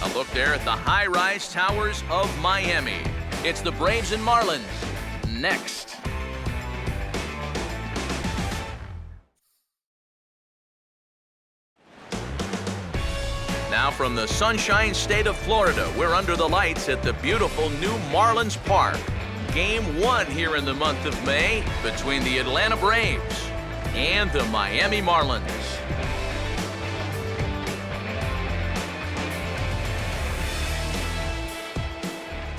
A look there at the high-rise towers of Miami. It's the Braves and Marlins next. Now from the Sunshine State of Florida, we're under the lights at the beautiful new Marlins Park. Game 1 here in the month of May between the Atlanta Braves and the Miami Marlins.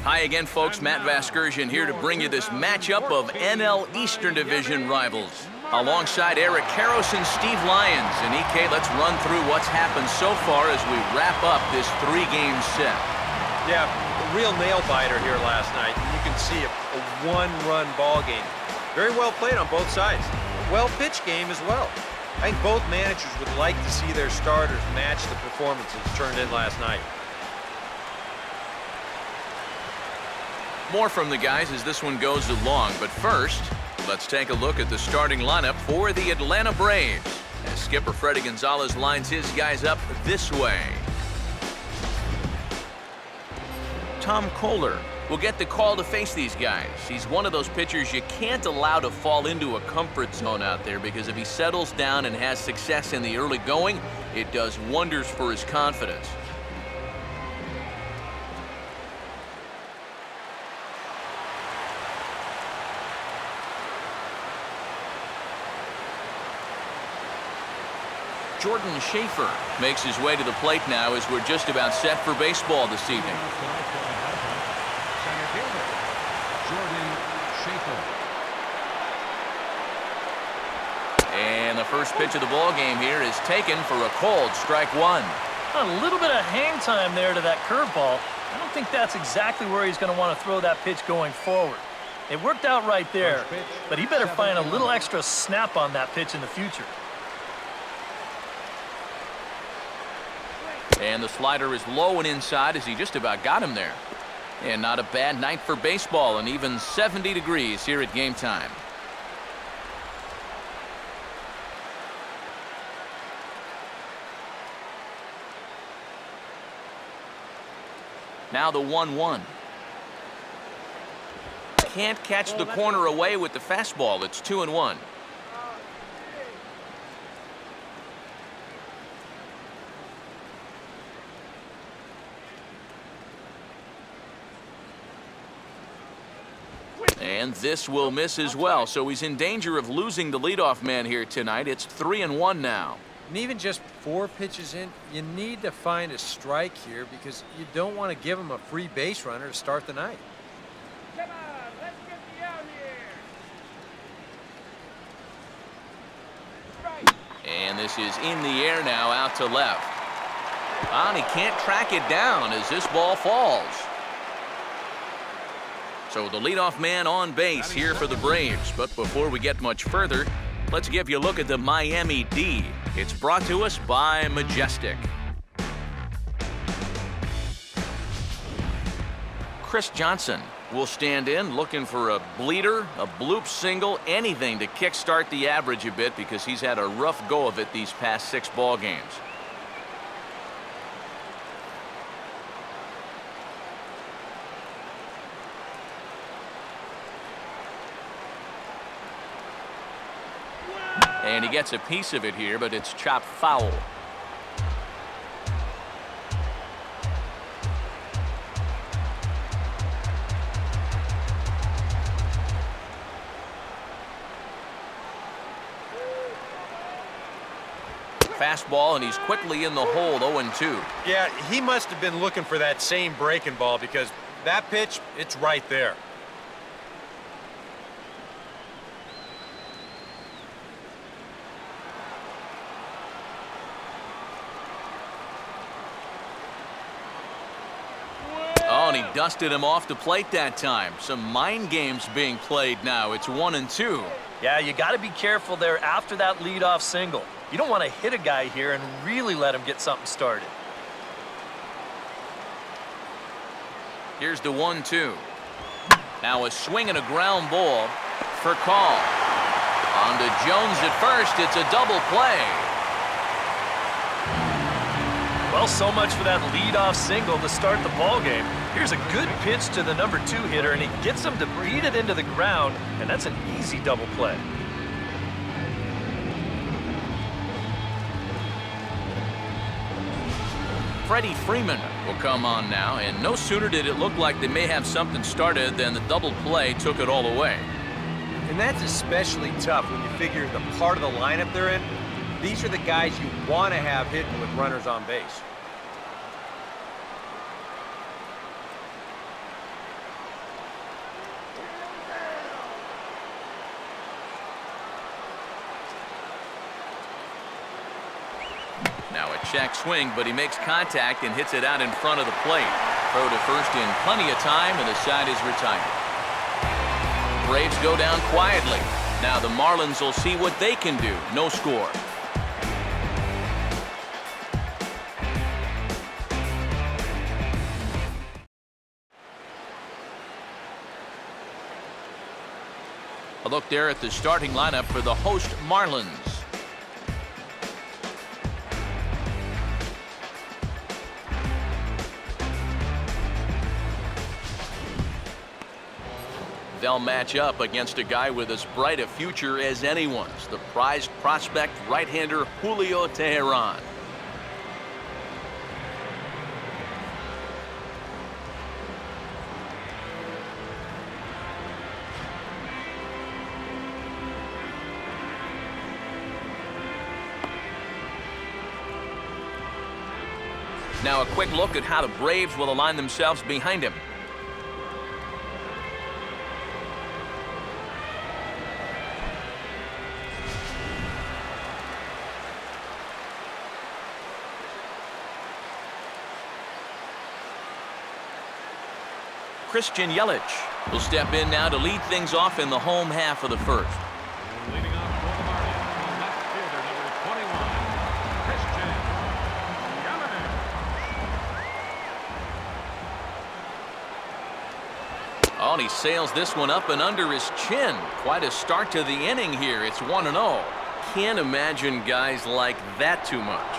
Hi again, folks. Matt Vasgersian here to bring you this matchup of NL Eastern Division rivals. Alongside Eric Karros and Steve Lyons. And EK, let's run through what's happened so far as we wrap up this 3-game set. Yeah, a real nail-biter here last night. You can see a one-run ball game. Very well played on both sides. A well-pitched game as well. I think both managers would like to see their starters match the performances turned in last night. More from the guys as this one goes along, but first, let's take a look at the starting lineup for the Atlanta Braves as skipper Freddie Gonzalez lines his guys up this way. Tom Kohler will get the call to face these guys. He's one of those pitchers you can't allow to fall into a comfort zone out there, because if he settles down and has success in the early going, it does wonders for his confidence. Jordan Schaefer makes his way to the plate now as we're just about set for baseball this evening. And the first pitch of the ball game here is taken for a cold strike one. A little bit of hang time there to that curveball. I don't think that's exactly where he's going to want to throw that pitch going forward. It worked out right there, but he better find a little extra snap on that pitch in the future. And the slider is low and inside as he just about got him there. And not a bad night for baseball, and even 70 degrees here at game time. Now the 1-1. Can't catch the corner away with the fastball. It's 2-1. And this will miss as well, so he's in danger of losing the leadoff man here tonight. It's 3-1 now. And even just 4 pitches in, you need to find a strike here because you don't want to give him a free base runner to start the night. Come on, let's get you out here. Strike. And this is in the air now, out to left. And he can't track it down as this ball falls. So the leadoff man on base here for the Braves. But before we get much further, let's give you a look at the Miami D. It's brought to us by Majestic. Chris Johnson will stand in looking for a bleeder, a bloop single, anything to kickstart the average a bit, because he's had a rough go of it these past 6 ball games. And he gets a piece of it here, but it's chopped foul. Fastball, and he's quickly in the hole, 0-2. Yeah, he must have been looking for that same breaking ball because that pitch, it's right there. Oh, and he dusted him off the plate that time. Some mind games being played now. It's 1-2. Yeah, you got to be careful there after that leadoff single. You don't want to hit a guy here and really let him get something started. Here's the 1-2. Now a swing and a ground ball for call. On to Jones at first. It's a double play. Well, so much for that leadoff single to start the ball game. Here's a good pitch to the number 2 hitter, and he gets him to beat it into the ground, and that's an easy double play. Freddie Freeman will come on now, and no sooner did it look like they may have something started than the double play took it all away. And that's especially tough when you figure the part of the lineup they're in. These are the guys you want to have hitting with runners on base. Now a check swing, but he makes contact and hits it out in front of the plate. Throw to first in plenty of time, and the side is retired. Braves go down quietly. Now the Marlins will see what they can do. No score. A look there at the starting lineup for the host Marlins. They'll match up against a guy with as bright a future as anyone's, the prized prospect right-hander Julio Teheran. Now a quick look at how the Braves will align themselves behind him. Christian Yelich will step in now to lead things off in the home half of the first. Leading off for the Marlins, left fielder number 21, Christian Yelich. Oh, and he sails this one up and under his chin. Quite a start to the inning here. It's 1-0. Can't imagine guys like that too much.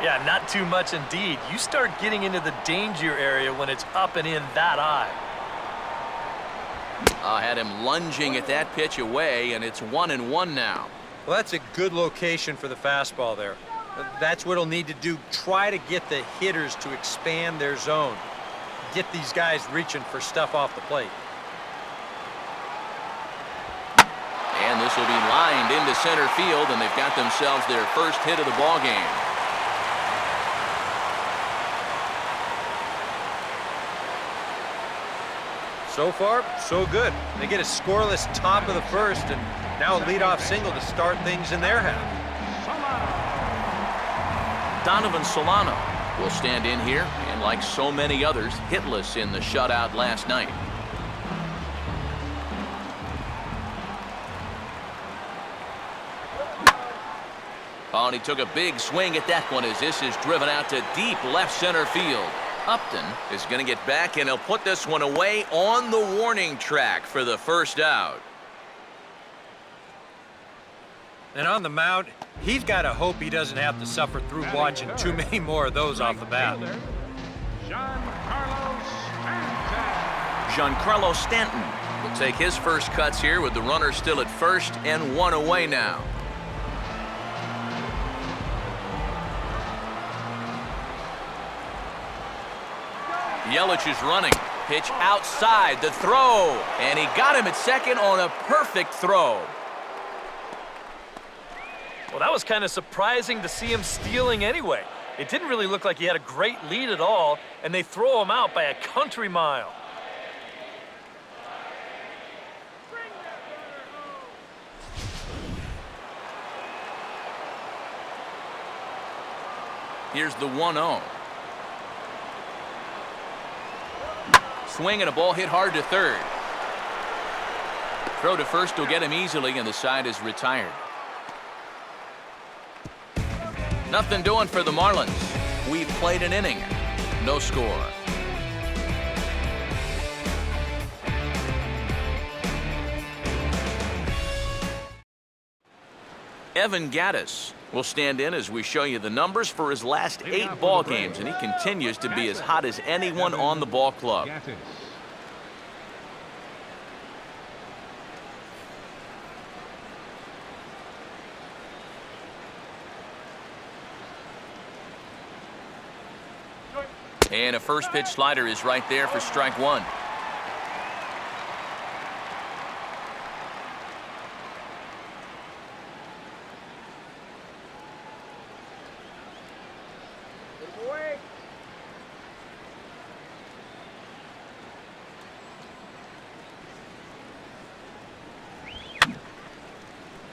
Yeah, not too much indeed. You start getting into the danger area when it's up and in that eye. Had him lunging at that pitch away, and it's 1-1 now. Well, that's a good location for the fastball there. That's what he'll need to do. Try to get the hitters to expand their zone. Get these guys reaching for stuff off the plate. And this will be lined into center field, and they've got themselves their first hit of the ball game. So far, so good. They get a scoreless top of the first, and now a leadoff single to start things in their half. Donovan Solano will stand in here, and like so many others, hitless in the shutout last night. Oh, and he took a big swing at that one as this is driven out to deep left center field. Upton is going to get back, and he'll put this one away on the warning track for the first out. And on the mound, he's got to hope he doesn't have to suffer through watching too many more of those off the bat. Giancarlo Stanton will take his first cuts here with the runner still at first and one away now. Yelich is running. Pitch outside. The throw. And he got him at second on a perfect throw. Well, that was kind of surprising to see him stealing anyway. It didn't really look like he had a great lead at all, and they throw him out by a country mile. Here's the 1-0. Swing and a ball hit hard to third. Throw to first will get him easily, and the side is retired. Nothing doing for the Marlins. We've played an inning. No score. Evan Gaddis will stand in as we show you the numbers for his last 8 ball games, and he continues to be as hot as anyone on the ball club. Gattis. And a first pitch slider is right there for strike 1.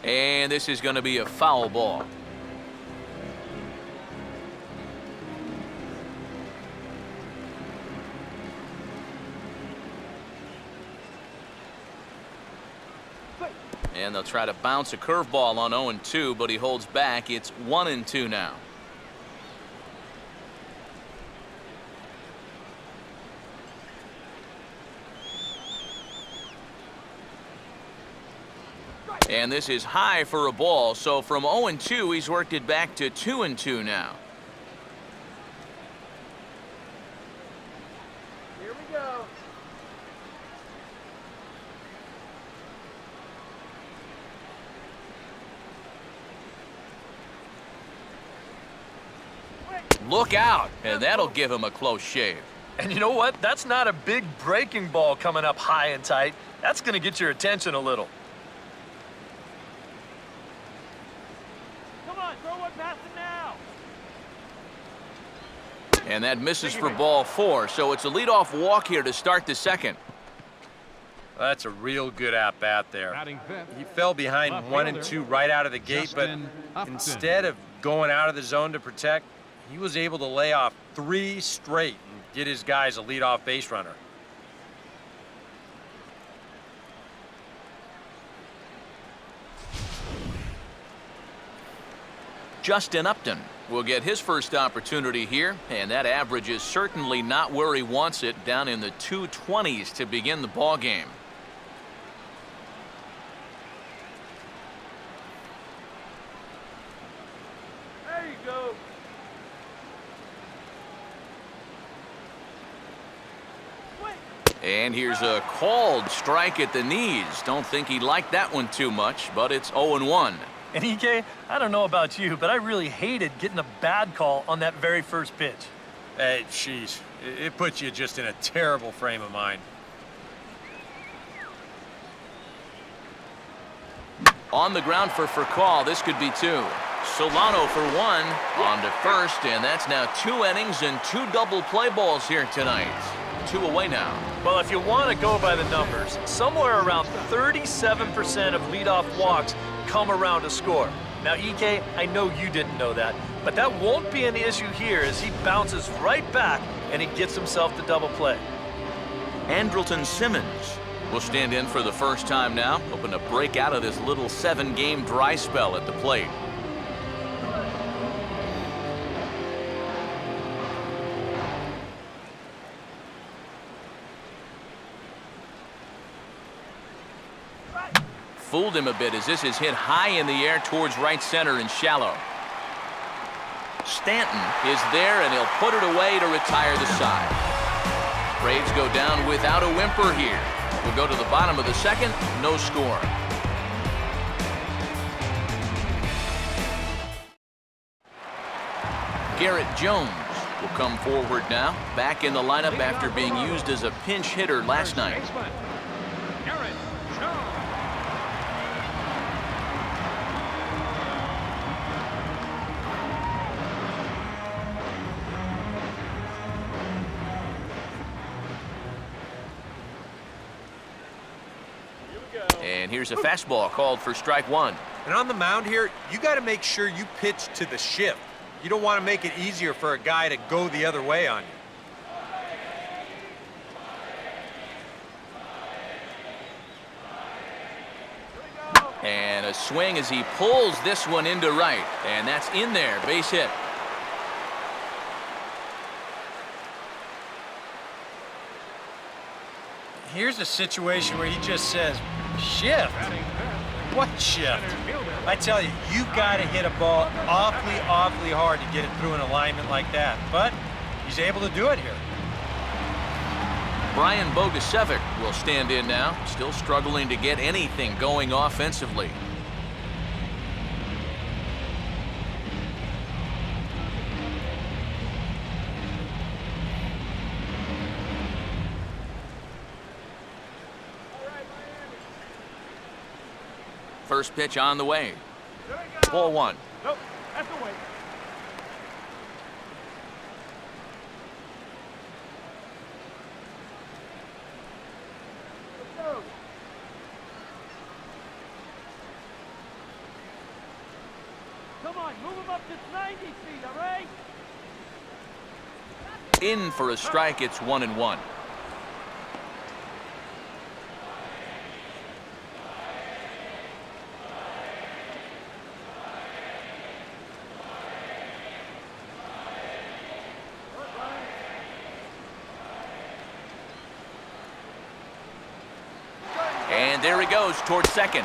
And this is going to be a foul ball. And they'll try to bounce a curveball on 0-2, but he holds back. It's 1-2 now. And this is high for a ball, so from 0-2, he's worked it back to 2-2 now. Here we go. Look out, and that'll give him a close shave. And you know what? That's not a big breaking ball coming up high and tight. That's going to get your attention a little. Come on, throw one past him now. And that misses for ball 4, so it's a leadoff walk here to start the second. That's a real good at-bat there. Batting fifth. He fell behind Left 1 and fielder, 2 right out of the gate, but Justin Upton. instead of going out of the zone to protect, he was able to lay off 3 straight and get his guys a leadoff base runner. Justin Upton will get his first opportunity here, and that average is certainly not where he wants it, down in the 220s to begin the ball game. There you go. And here's a called strike at the knees. Don't think he liked that one too much, but it's 0-1. And EK, I don't know about you, but I really hated getting a bad call on that very first pitch. Hey, jeez, it puts you just in a terrible frame of mind. On the ground for call, this could be 2. Solano for 1, on to first, and that's now 2 innings and 2 double play balls here tonight. 2 away now. Well, if you want to go by the numbers, somewhere around 37% of leadoff walks come around a score. Now, EK, I know you didn't know that, but that won't be an issue here as he bounces right back and he gets himself the double play. Andrelton Simmons will stand in for the first time now, hoping to break out of this little 7-game dry spell at the plate. Fooled him a bit as this is hit high in the air towards right center and shallow. Stanton is there, and he'll put it away to retire the side. Braves go down without a whimper here. We'll go to the bottom of the second, no score. Garrett Jones will come forward now, back in the lineup after being used as a pinch hitter last night. Garrett Jones. And here's a fastball called for strike 1. And on the mound here, you got to make sure you pitch to the shift. You don't want to make it easier for a guy to go the other way on you. And a swing as he pulls this one into right. And that's in there, base hit. Here's a situation where he just says, shift. Batting fifth. What shift? Center fielder I tell you, you've got to hit a ball awfully hard to get it through an alignment like that. But he's able to do it here. Brian Bogusevic will stand in now, still struggling to get anything going offensively. First pitch on the way. Ball one. Nope, that's the way. Let's go. Come on, move him up to 90 feet, all right? In for a strike, it's 1-1. And there he goes towards second.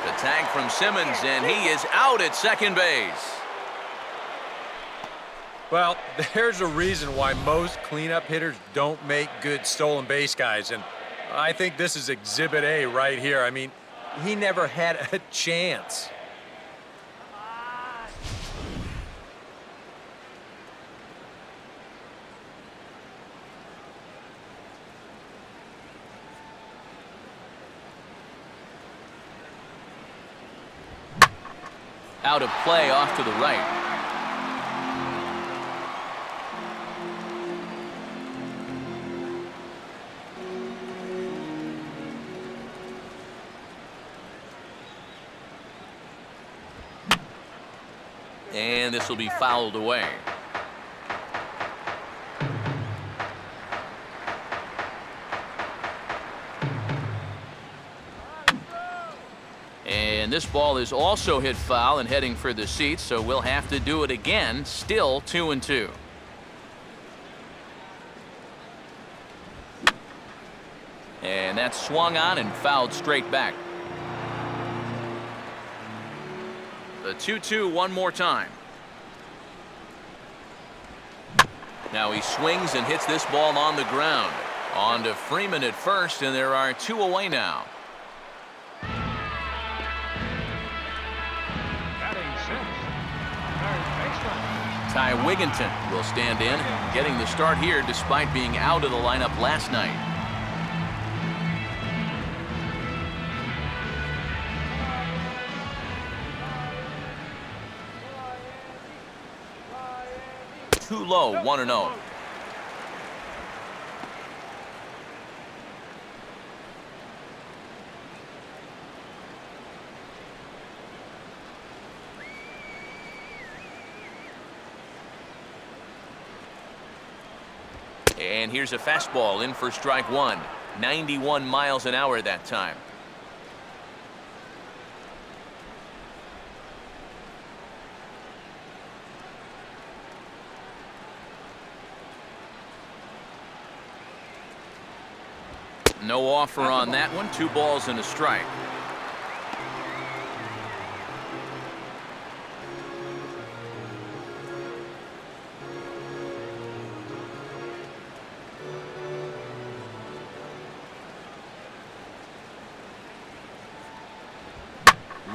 The tag from Simmons, and he is out at second base. Well, there's a reason why most cleanup hitters don't make good stolen base guys, and I think this is Exhibit A right here. I mean, he never had a chance. Out of play off to the right. And this will be fouled away. And this ball is also hit foul and heading for the seats, so we'll have to do it again. Still 2-2. And that's swung on and fouled straight back. The 2-2 one more time. Now he swings and hits this ball on the ground. On to Freeman at first, and there are 2 away now. Ty Wigginton will stand in, getting the start here despite being out of the lineup last night. Too low, 1-0. And here's a fastball in for strike one. 91 miles an hour that time. No offer on that one. 2 balls and a strike.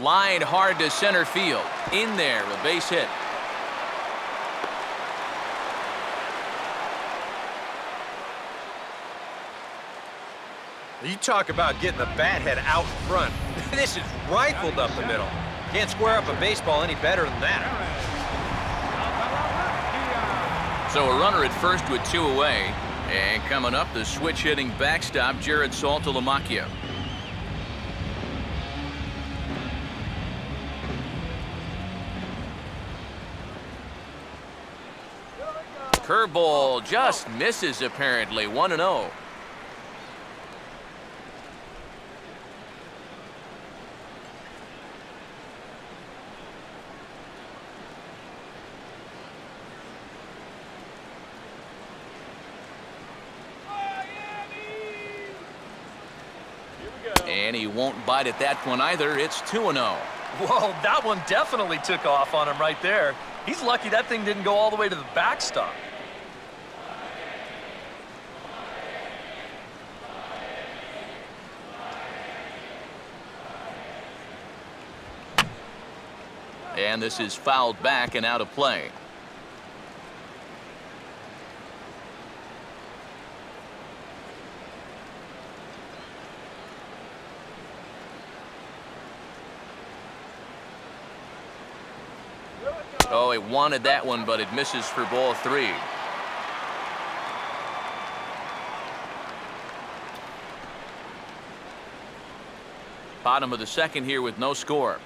Lined hard to center field. In there, a base hit. You talk about getting the bat head out front. This is rifled up the middle. Can't square up a baseball any better than that. So a runner at first with 2 away. And coming up, the switch-hitting backstop, Jared Saltalamacchia. Curveball just misses apparently. 1-0. And he won't bite at that one either. It's 2-0. Whoa, that one definitely took off on him right there. He's lucky that thing didn't go all the way to the backstop. And this is fouled back and out of play. Oh, he wanted that one, but it misses for ball 3. Bottom of the second here with no score.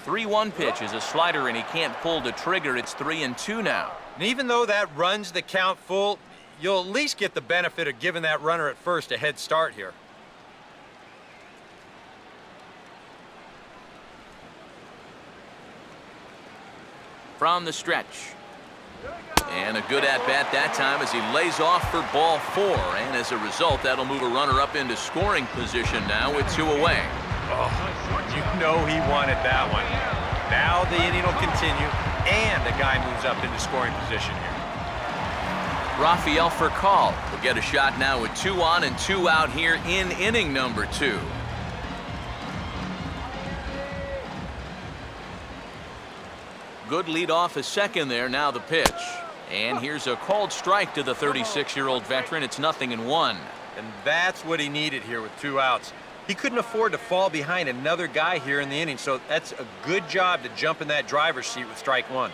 3-1 pitch is a slider, and he can't pull the trigger. It's 3-2 now. And even though that runs the count full, you'll at least get the benefit of giving that runner at first a head start here. From the stretch. And a good at-bat that time as he lays off for ball 4. And as a result, that'll move a runner up into scoring position now with 2 away. Oh, you know he wanted that one. Now the inning will continue, and the guy moves up into scoring position here. Rafael Furcal will get a shot now with 2 on and 2 out here in inning number 2. Good lead off a second there. Now the pitch. And here's a called strike to the 36-year-old veteran. It's 0-1. And that's what he needed here with 2 outs. He couldn't afford to fall behind another guy here in the inning, so that's a good job to jump in that driver's seat with strike 1.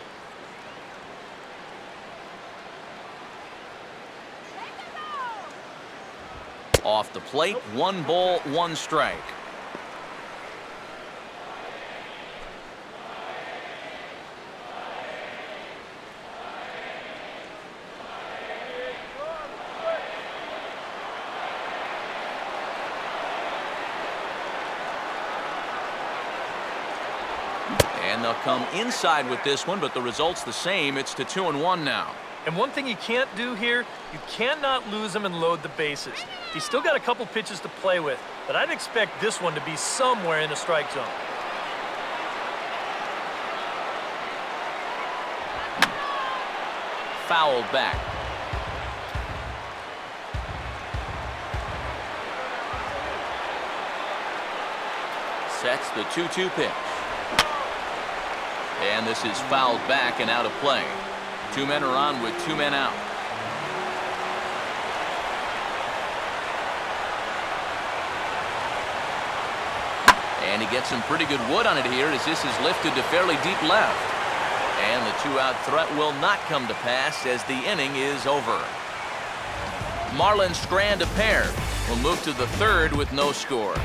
Off the plate, 1 ball, 1 strike. And they'll come inside with this one, but the result's the same. It's to 2-1 now. And one thing you can't do here, you cannot lose him and load the bases. He's still got a couple pitches to play with, but I'd expect this one to be somewhere in the strike zone. Fouled back. Sets the 2-2 pitch. And this is fouled back and out of play. 2 men are on with 2 men out. And he gets some pretty good wood on it here as this is lifted to fairly deep left. And the 2-out threat will not come to pass as the inning is over. Marlins strand a pair. Will move to the 3rd with no score.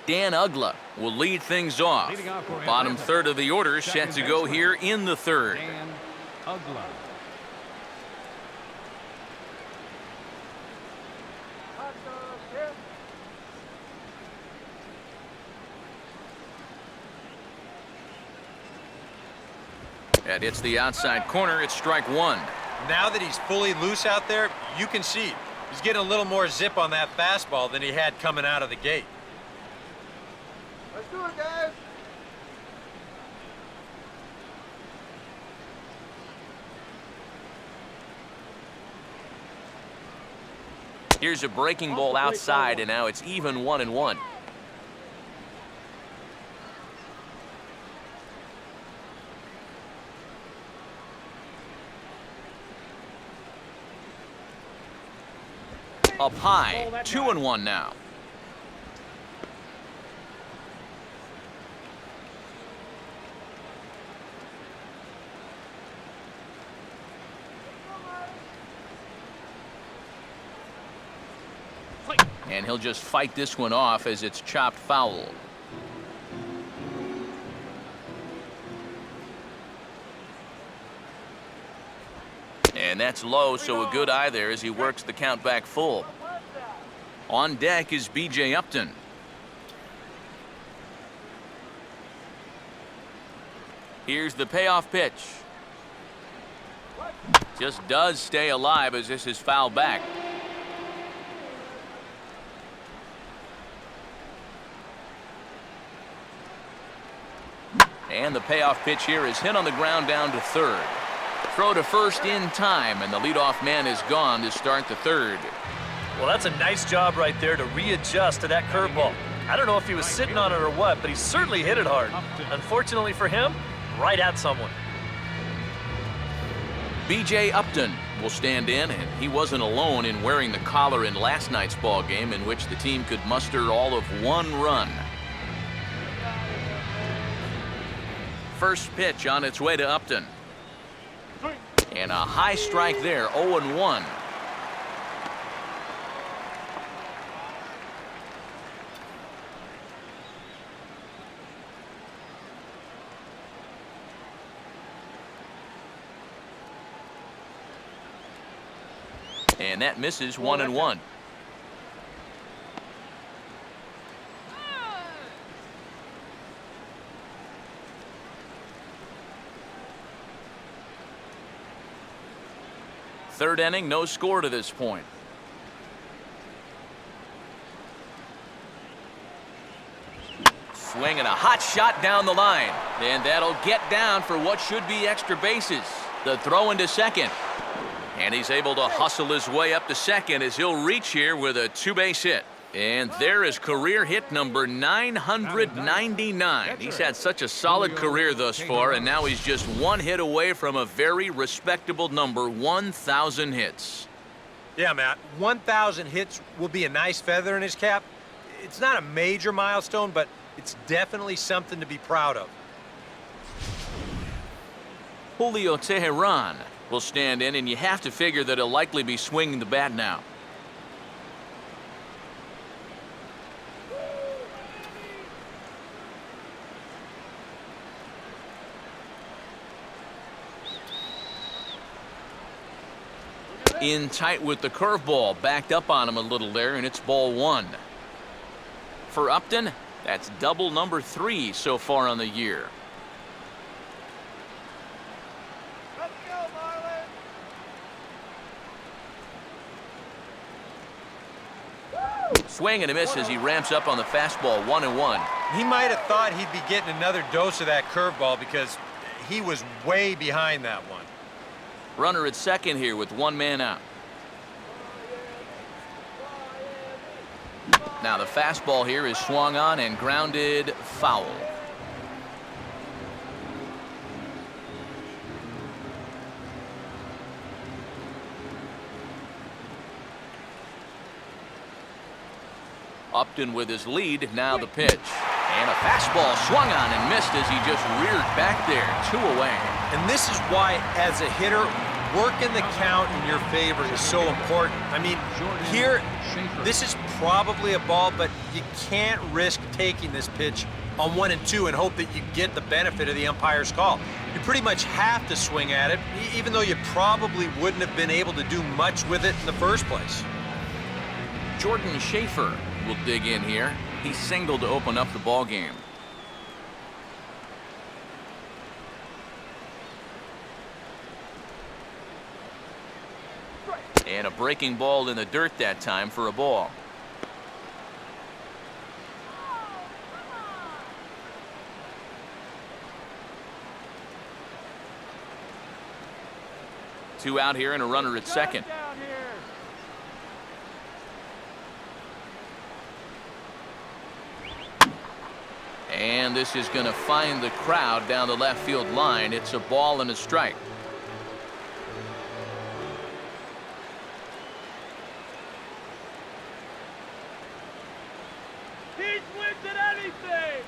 Dan Uggla will lead things off. Bottom 3rd of the order set to go here in the 3rd. Dan Uggla. That hits the outside corner. It's strike 1. Now that he's fully loose out there, you can see he's getting a little more zip on that fastball than he had coming out of the gate. Let's do it, guys. Here's a breaking ball outside, and now it's even 1-1. Up high, 2-1 now. And he'll just fight this one off as it's chopped foul. And that's low, so a good eye there as he works the count back full. On deck is B.J. Upton. Here's the payoff pitch. Just does stay alive as this is fouled back. And the payoff pitch here is hit on the ground down to third. Throw to first in time, and the leadoff man is gone to start the third. Well, that's a nice job right there to readjust to that curveball. I don't know if he was sitting on it or what, but he certainly hit it hard. Unfortunately for him, right at someone. B.J. Upton will stand in, and he wasn't alone in wearing the collar in last night's ball game, in which the team could muster all of 1 run. First pitch on its way to Upton. And a high strike there, 0-1. And that misses 1-1. Third inning, no score to this point. Swing and a hot shot down the line. And that'll get down for what should be extra bases. The throw into second. And he's able to hustle his way up to second as he'll reach here with a 2-base hit. And there is career hit number 999. He's had such a solid career thus far, and now he's just 1 hit away from a very respectable number, 1,000 hits. Yeah, Matt, 1,000 hits will be a nice feather in his cap. It's not a major milestone, but it's definitely something to be proud of. Julio Teheran will stand in, and you have to figure that he'll likely be swinging the bat now. In tight with the curveball, backed up on him a little there, and it's ball 1. For Upton, that's double number 3 so far on the year. Let's go, Marlins! Swing and a miss as he ramps up on the fastball, 1-1. He might have thought he'd be getting another dose of that curveball because he was way behind that one. Runner at second here with 1 man out. Now the fastball here is swung on and grounded foul. Upton with his lead, now the pitch. And a fastball swung on and missed as he just reared back there, 2 away. And this is why, as a hitter, working the count in your favor is so important. I mean, here, this is probably a ball, but you can't risk taking this pitch on 1 and 2 and hope that you get the benefit of the umpire's call. You pretty much have to swing at it, even though you probably wouldn't have been able to do much with it in the first place. Jordan Schaefer will dig in here. He singled to open up the ball game. And a breaking ball in the dirt that time for a ball. Two out here and a runner at second. Down here. And this is going to find the crowd down the left field line. It's a ball and a strike. He swings at anything.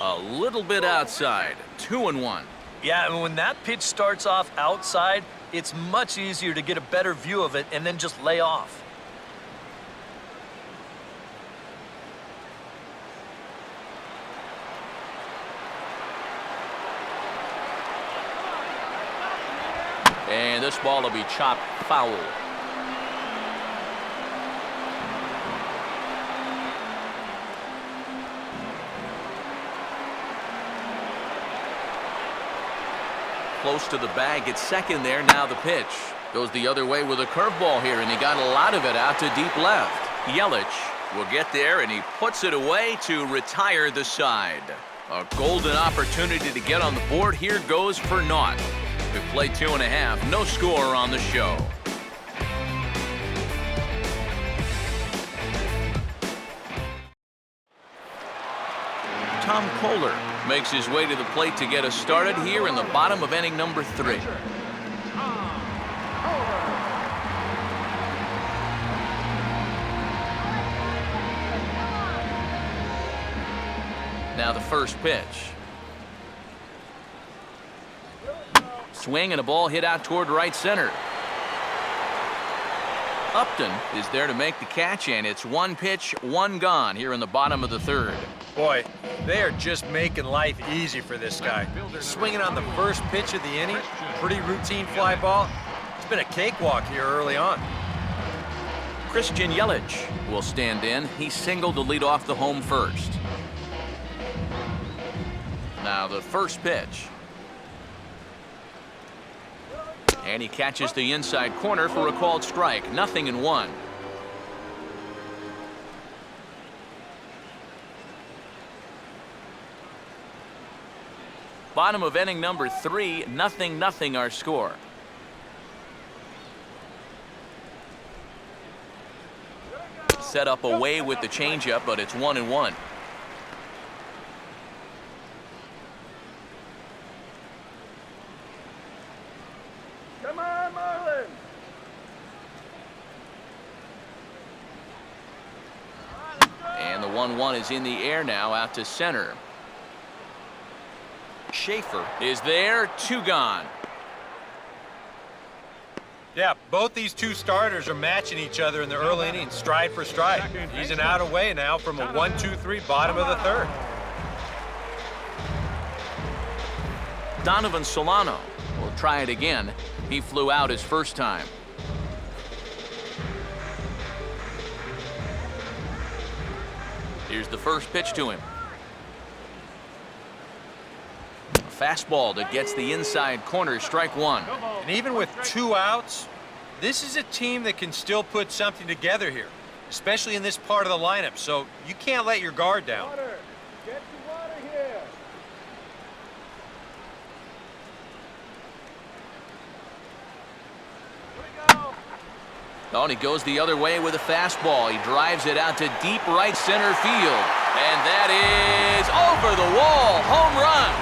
A little bit outside. 2-1. Yeah, and when that pitch starts off outside, it's much easier to get a better view of it and then just lay off. And this ball will be chopped foul. close to the bag at second there. Now the pitch. Goes the other way with a curveball here, and he got a lot of it out to deep left. Yelich will get there, and he puts it away to retire the side. A golden opportunity to get on the board. Here goes for naught. We play 2.5. No score on the show. Tom Kohler makes his way to the plate to get us started here in the bottom of inning number 3. Now the first pitch. Swing and a ball hit out toward right center. Upton is there to make the catch, and it's 1 pitch, 1 gone here in the bottom of the 3rd. Boy, they are just making life easy for this guy. Swinging on the first pitch of the inning, pretty routine fly ball. It's been a cakewalk here early on. Christian Yelich will stand in. He singled to lead off the home first. Now the first pitch. And he catches the inside corner for a called strike. 0-1. Bottom of inning number 3, 0-0 our score. Set up away with the changeup, but it's 1-1. Come on, Marlins! And the 1-1 is in the air now out to center. Schaefer is there, 2 gone. Yeah, both these two starters are matching each other in the early innings, stride for stride. He's an out away now from a 1-2-3 bottom of the 3rd. Donovan Solano will try it again. He flew out his first time. Here's the first pitch to him. A fastball that gets the inside corner, strike 1. And even with 2 outs, this is a team that can still put something together here, especially in this part of the lineup, so you can't let your guard down. Water! Get the water here! Oh, and he goes the other way with a fastball. He drives it out to deep right center field. And that is over the wall. Home run.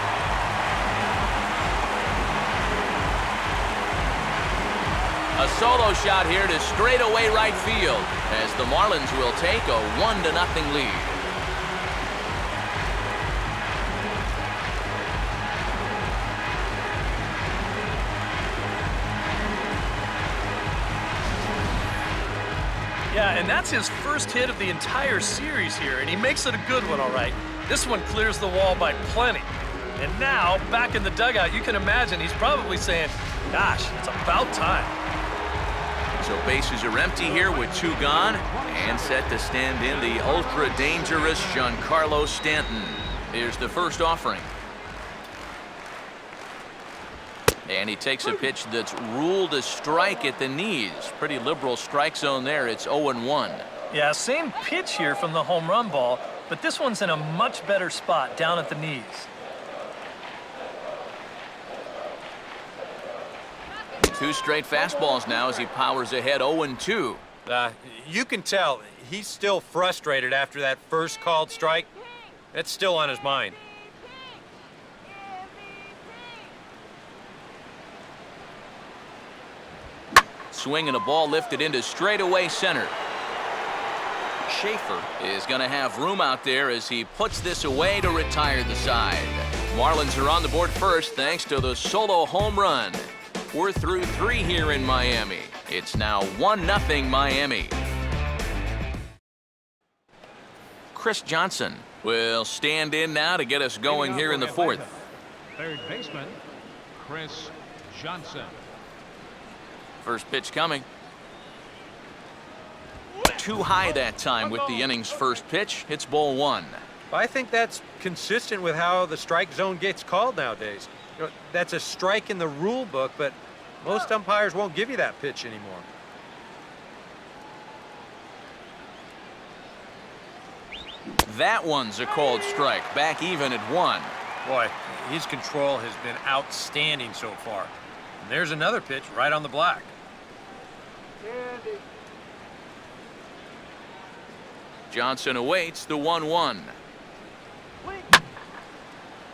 A solo shot here to straightaway right field as the Marlins will take a 1-0 lead. Yeah, and that's his first hit of the entire series here, and he makes it a good one, all right. This one clears the wall by plenty. And now, back in the dugout, you can imagine he's probably saying, gosh, it's about time. So bases are empty here with 2 gone, and set to stand in the ultra-dangerous Giancarlo Stanton. Here's the first offering. And he takes a pitch that's ruled a strike at the knees. Pretty liberal strike zone there. It's 0-1. Yeah, same pitch here from the home run ball, but this one's in a much better spot down at the knees. Two straight fastballs now as he powers ahead 0-2. You can tell he's still frustrated after that first called strike. It's still on his mind. Swing and a ball lifted into straightaway center. Schaefer is going to have room out there as he puts this away to retire the side. Marlins are on the board first thanks to the solo home run. We're through 3 here in Miami. It's now 1-0 Miami. Chris Johnson will stand in now to get us going here in the 4th. Third baseman, Chris Johnson. First pitch coming. Too high that time with the inning's first pitch. It's ball 1. I think that's consistent with how the strike zone gets called nowadays. You know, that's a strike in the rule book, but most umpires won't give you that pitch anymore. That one's a called strike. Back even at 1. Boy, his control has been outstanding so far. And there's another pitch right on the black. Johnson awaits the 1-1.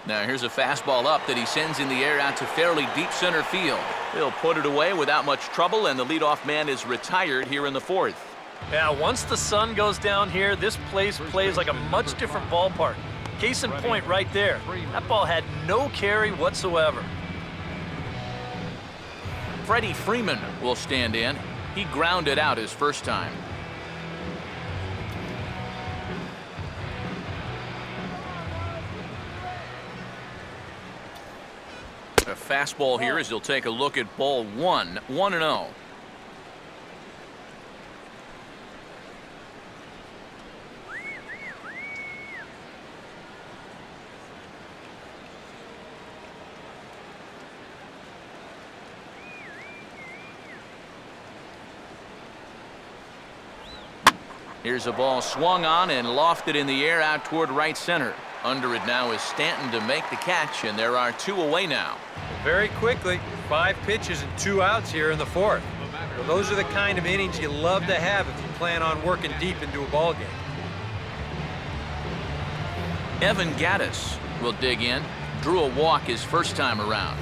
Now here's a fastball up that he sends in the air out to fairly deep center field. He'll put it away without much trouble, and the leadoff man is retired here in the 4th. Yeah, once the sun goes down here, this place plays like a much different ballpark. Case in point right there. That ball had no carry whatsoever. Freddie Freeman will stand in. He grounded out his first time. A fastball here as he'll take a look at ball 1, 1-0. Here's a ball swung on and lofted in the air out toward right center. Under it now is Stanton to make the catch, and there are 2 away now. Very quickly, 5 pitches and 2 outs here in the 4th. Well, those are the kind of innings you love to have if you plan on working deep into a ball game. Evan Gattis will dig in. Drew a walk his first time around.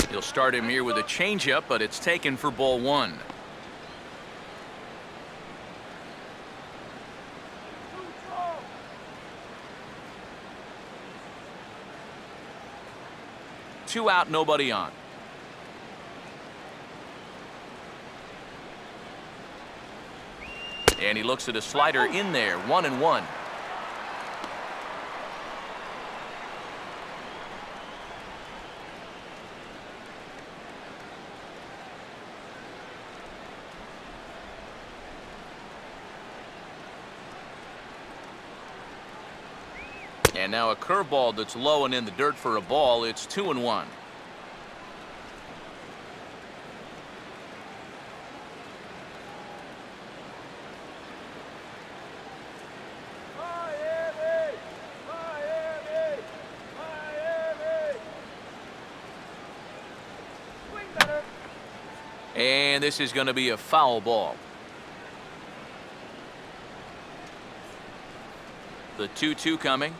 He'll start him here with a changeup, but it's taken for ball 1. Two out, nobody on. And he looks at a slider in there, 1-1. And now a curveball that's low and in the dirt for a ball. It's 2-1. And this is going to be a foul ball. The 2-2 coming.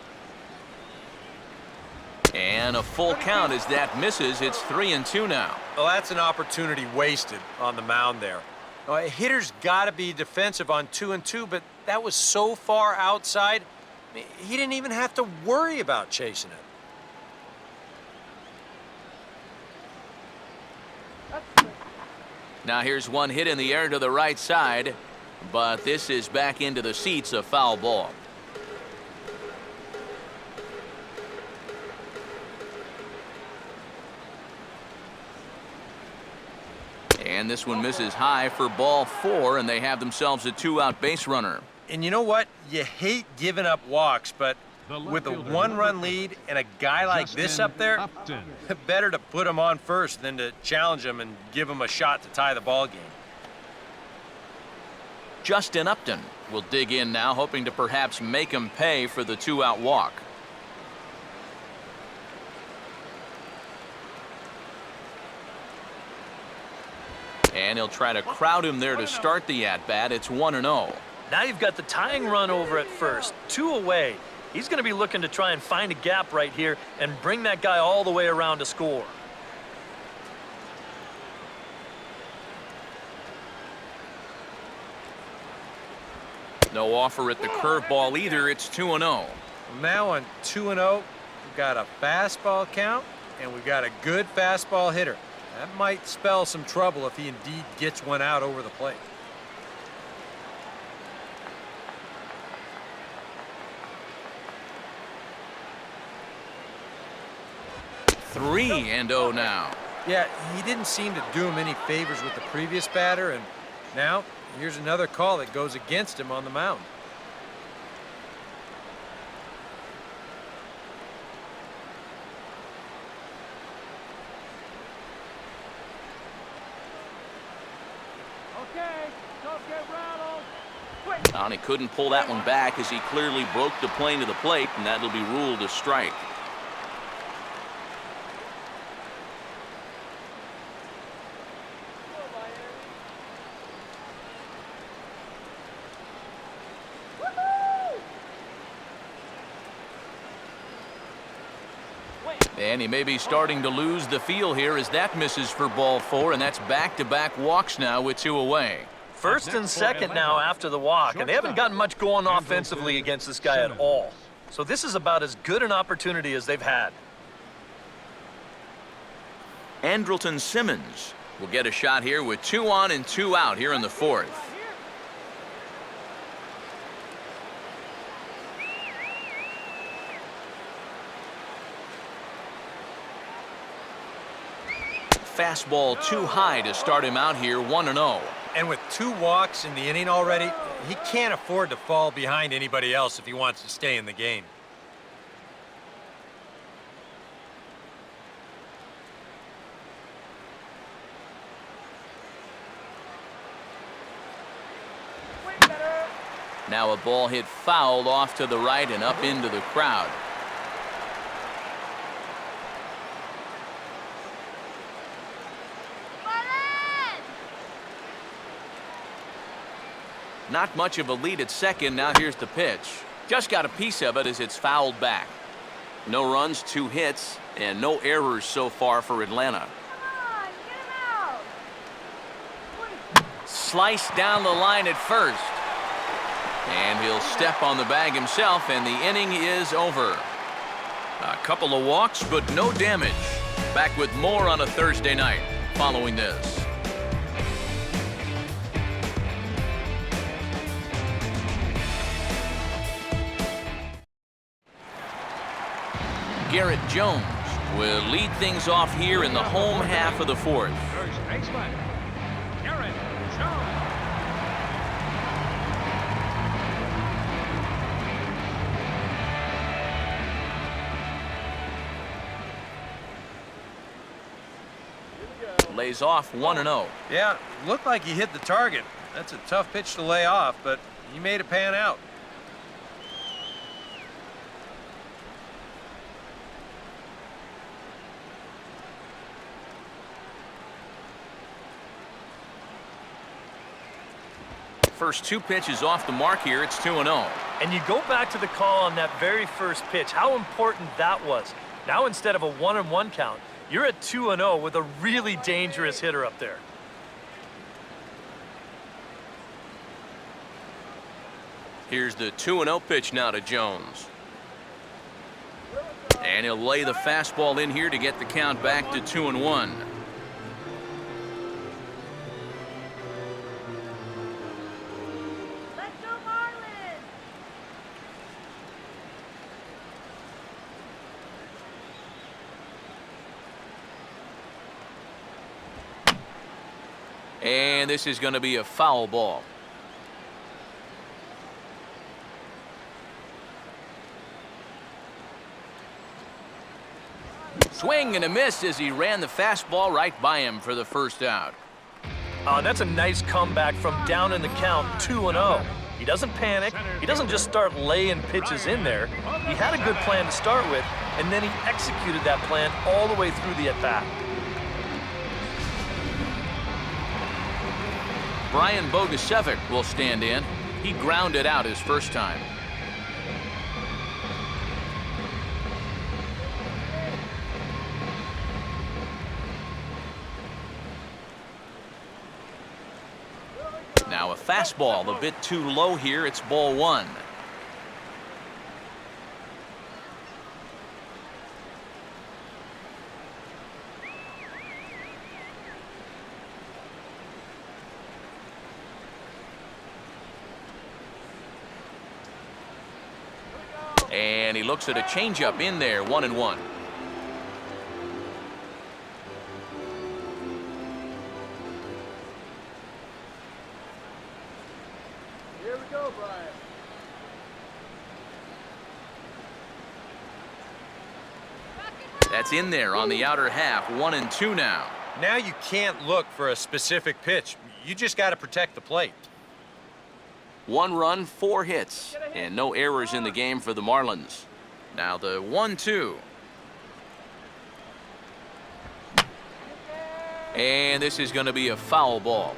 And a full count as that misses. It's 3-2 now. Well, that's an opportunity wasted on the mound there. A hitter's got to be defensive on 2-2, but that was so far outside, he didn't even have to worry about chasing it. Now here's one hit in the air to the right side, but this is back into the seats, a foul ball. And this one misses high for ball 4, and they have themselves a 2-out base runner. And you know what? You hate giving up walks, but with a 1-run lead and a guy like this up there, better to put him on first than to challenge him and give him a shot to tie the ball game. Justin Upton will dig in now, hoping to perhaps make him pay for the 2-out walk. And he'll try to crowd him there to start the at-bat. It's 1-0. Now you've got the tying run over at first, 2 away. He's going to be looking to try and find a gap right here and bring that guy all the way around to score. No offer at the curveball either. It's 2-0. Now on 2-0, we've got a fastball count, and we've got a good fastball hitter. That might spell some trouble if he indeed gets one out over the plate. 3-0 now. Yeah, he didn't seem to do him any favors with the previous batter, and now here's another call that goes against him on the mound. Okay, don't get rattled. And he couldn't pull that one back as he clearly broke the plane to the plate, and that'll be ruled a strike. And he may be starting to lose the feel here as that misses for ball 4, and that's back-to-back walks now with 2 away. First and second now after the walk, and they haven't gotten much going offensively against this guy at all. So this is about as good an opportunity as they've had. Andrelton Simmons will get a shot here with 2 on and 2 out here in the 4th. Fastball too high to start him out here 1-0. And with 2 walks in the inning already, he can't afford to fall behind anybody else if he wants to stay in the game. Now a ball hit foul off to the right and up into the crowd. Not much of a lead at second. Now here's the pitch. Just got a piece of it as it's fouled back. No runs, 2 hits, and no errors so far for Atlanta. Come on, get him out. Sliced down the line at first. And he'll step on the bag himself, and the inning is over. A couple of walks, but no damage. Back with more on a Thursday night following this. Garrett Jones will lead things off here in the home half of the 4th. First baseman, Garrett Jones. Lays off 1-0. Yeah, looked like he hit the target. That's a tough pitch to lay off, but he made it pan out. First 2 pitches off the mark here. It's 2-0. And you go back to the call on that very first pitch, how important that was. Now instead of a 1-1 count, you're at 2-0 with a really dangerous hitter up there. Here's the 2-0 pitch now to Jones. And he'll lay the fastball in here to get the count back to 2-1. Let's go, Marlins. And this is going to be a foul ball. Swing and a miss as he ran the fastball right by him for the first out. That's a nice comeback from down in the count 2-0. He doesn't panic. He doesn't just start laying pitches in there. He had a good plan to start with, and then he executed that plan all the way through the at-bat. Brian Bogusevic will stand in. He grounded out his first time. Now a fastball a bit too low here. It's ball 1. And he looks at a changeup in there, 1-1. Here we go, Brian. That's in there on the outer half. 1-2 now. Now you can't look for a specific pitch. You just got to protect the plate. 1 run, 4 hits, and no errors in the game for the Marlins. Now the 1-2. And this is going to be a foul ball.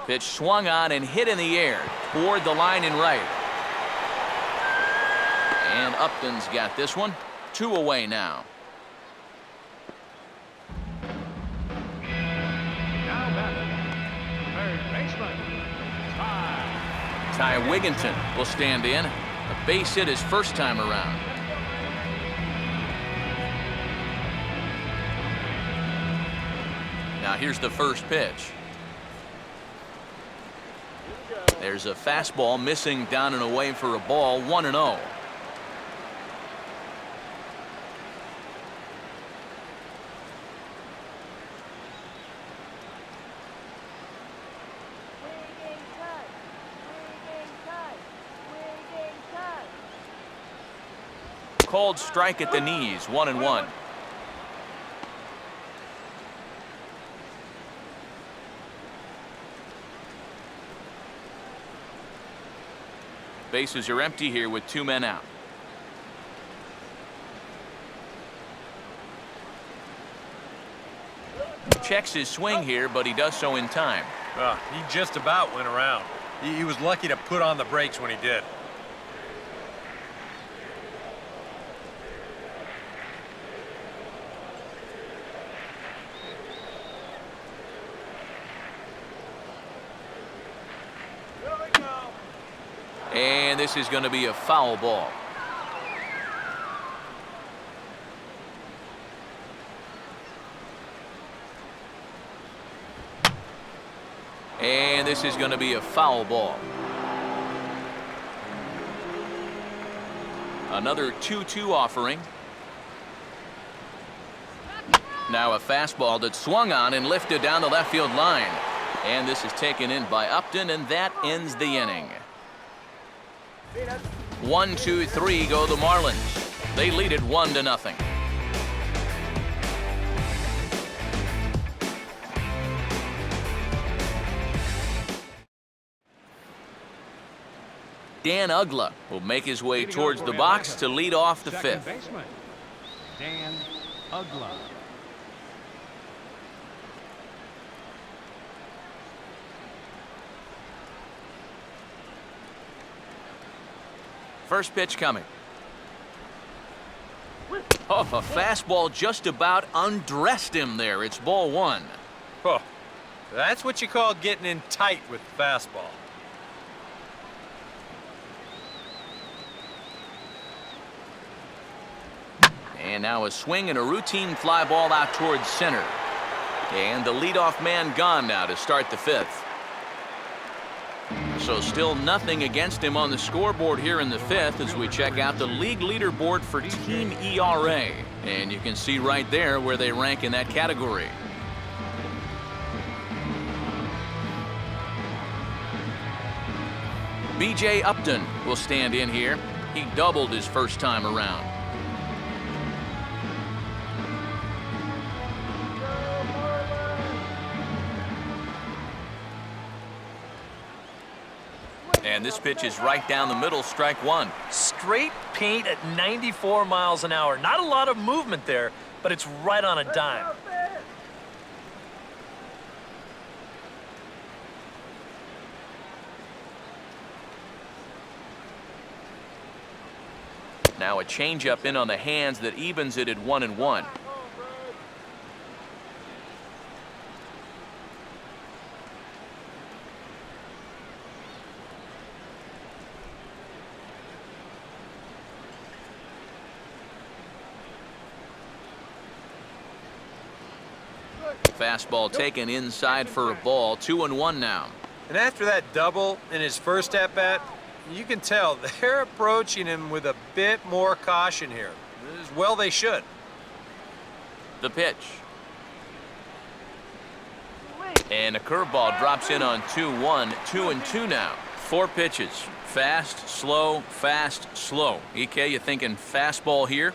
Pitch swung on and hit in the air toward the line and right. And Upton's got this one. 2 away now. Now batting, third baseman, Ty Wigginton will stand in. A base hit his first time around. Now here's the first pitch. There's a fastball missing down and away for a ball. 1-0. Called strike at the knees. 1-1. Bases are empty here with 2 men out. Checks his swing here, but he does so in time. He just about went around. He was lucky to put on the brakes when he did. And this is going to be a foul ball. And this is going to be a foul ball. Another 2-2 offering. Now a fastball that swung on and lifted down the left field line. And this is taken in by Upton, and that ends the inning. 1, 2, 3 go the Marlins. They lead it 1-0. Dan Uggla will make his way towards the box to lead off the fifth. baseman, Dan Uggla. First pitch coming. Oh, a fastball just about undressed him there. It's ball 1. Oh, that's what you call getting in tight with the fastball. And now a swing and a routine fly ball out towards center. And the leadoff man gone now to start the 5th. So still nothing against him on the scoreboard here in the 5th as we check out the league leaderboard for team ERA. And you can see right there where they rank in that category. B.J. Upton will stand in here. He doubled his first time around. And this pitch is right down the middle, strike 1. Straight paint at 94 miles an hour. Not a lot of movement there, but it's right on a dime. Now a changeup in on the hands that evens it at 1-1. Fastball taken inside for a ball. 2-1 now. And after that double in his first at-bat, you can tell they're approaching him with a bit more caution here. As well they should. The pitch. And a curveball drops in on 2-1, 2-2 now. 4 pitches. Fast, slow, EK, you thinking fastball here?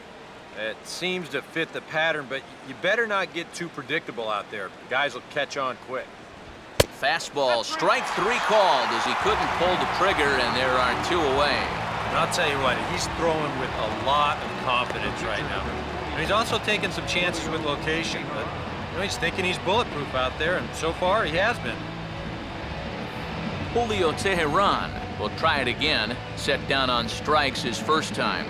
It seems to fit the pattern, but you better not get too predictable out there. Guys will catch on quick. Fastball, strike 3 called as he couldn't pull the trigger, and there are 2 away. And I'll tell you what, he's throwing with a lot of confidence right now. And he's also taking some chances with location, but he's thinking he's bulletproof out there, and so far he has been. Julio Teheran will try it again, set down on strikes his first time.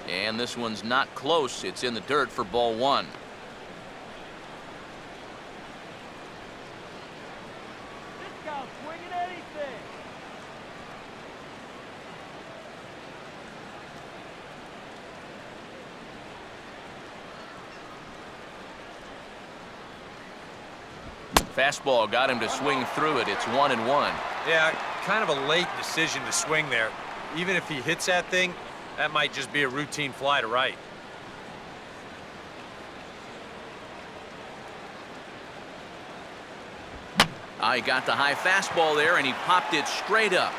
And this one's not close. It's in the dirt for ball 1. This guy's swinging anything. Fastball got him to swing through it. It's 1-1. Yeah, kind of a late decision to swing there. Even if he hits that thing, that might just be a routine fly to right. He got the high fastball there, and he popped it straight up,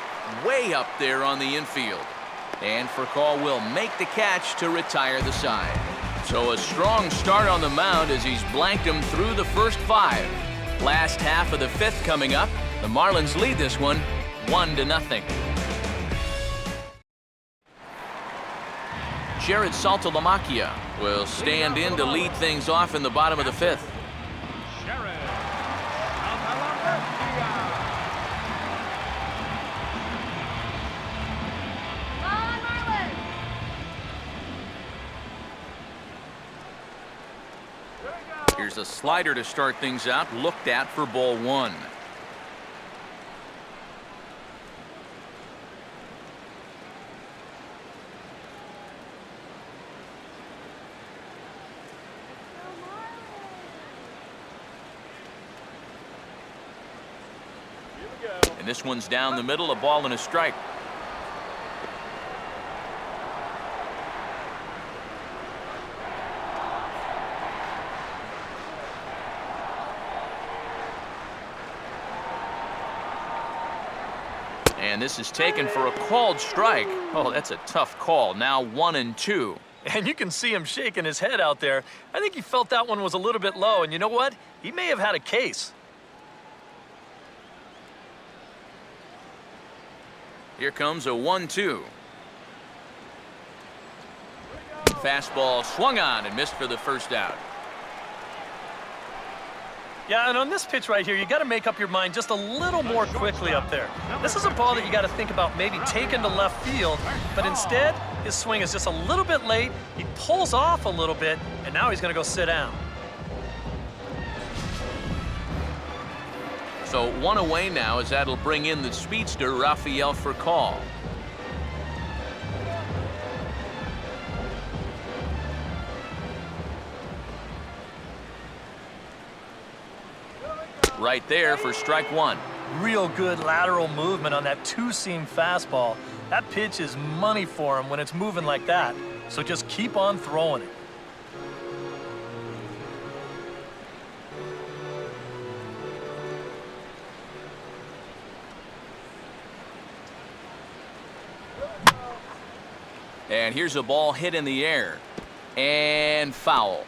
way up there on the infield. And Furcal will make the catch to retire the side. So a strong start on the mound as he's blanked him through the first 5. Last half of the 5th coming up. The Marlins lead this one 1-0. Jared Saltalamacchia will stand in to lead things off in the bottom of the 5th. Here's a slider to start things out, looked at for ball 1. And this one's down the middle, a ball and a strike. And this is taken for a called strike. Oh, that's a tough call. Now 1-2. And you can see him shaking his head out there. I think he felt that one was a little bit low, and you know what? He may have had a case. Here comes a 1-2. Fastball swung on and missed for the first out. Yeah, and on this pitch right here, you got to make up your mind just a little more quickly up there. This is a ball that you got to think about maybe taking to left field, but instead, his swing is just a little bit late. He pulls off a little bit, and now he's going to go sit down. So 1 away now, as that'll bring in the speedster, Rafael Furcal. Right there for strike 1. Real good lateral movement on that 2-seam fastball. That pitch is money for him when it's moving like that. So just keep on throwing it. And here's a ball hit in the air. And foul.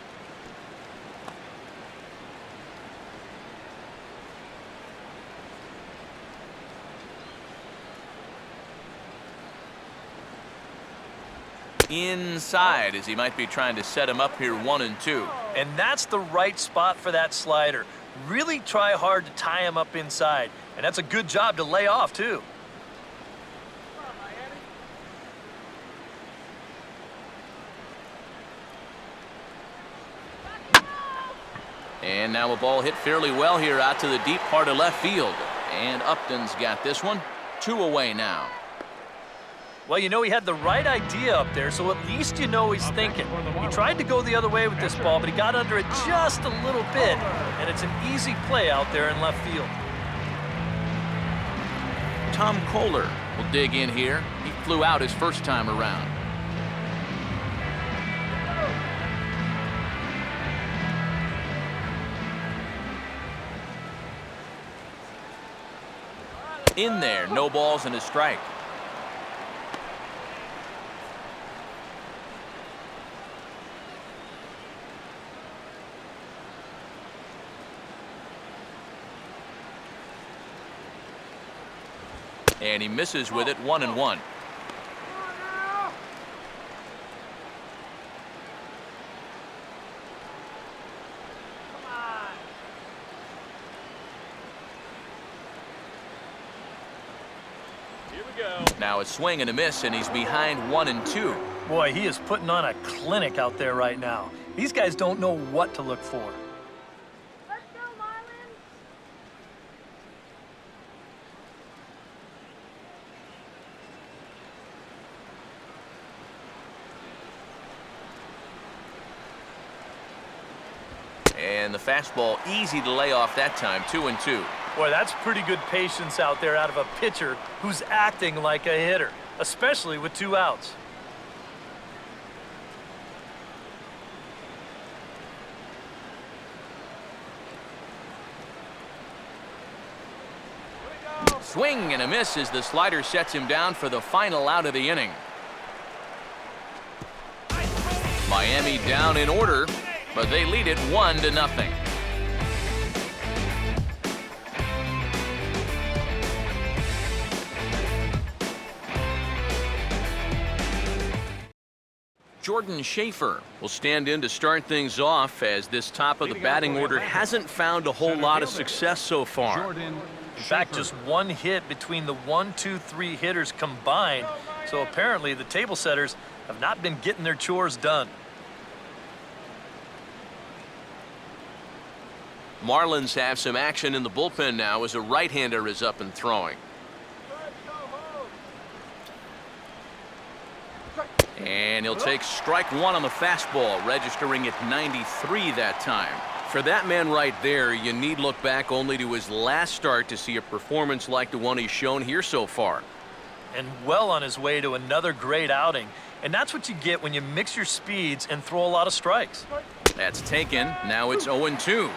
Inside, as he might be trying to set him up here 1-2. And that's the right spot for that slider. Really try hard to tie him up inside. And that's a good job to lay off, too. And now a ball hit fairly well here out to the deep part of left field. And Upton's got this one. 2 away now. Well, you know, he had the right idea up there, so at least you know he's thinking. He tried to go the other way with this ball, but he got under it just a little bit, and it's an easy play out there in left field. Tom Kohler will dig in here. He flew out his first time around. In there, no balls and a strike. And he misses with it, 1-1. Now a swing and a miss, and he's behind 1-2. Boy, he is putting on a clinic out there right now. These guys don't know what to look for. Let's go, Marlins! And the fastball easy to lay off that time, 2-2. Boy, that's pretty good patience out there out of a pitcher who's acting like a hitter, especially with 2 outs. Swing and a miss as the slider sets him down for the final out of the inning. Miami down in order, but they lead it 1-0. Jordan Schaefer will stand in to start things off, as this top of the batting order hasn't found a whole lot of success so far. In fact, just 1 hit between the 1, 2, 3 hitters combined. So apparently the table setters have not been getting their chores done. Marlins have some action in the bullpen now as a right-hander is up and throwing. And he'll take strike 1 on the fastball, registering at 93 that time. For that man right there, you need look back only to his last start to see a performance like the one he's shown here so far. And well on his way to another great outing. And that's what you get when you mix your speeds and throw a lot of strikes. That's taken. Now it's 0-2.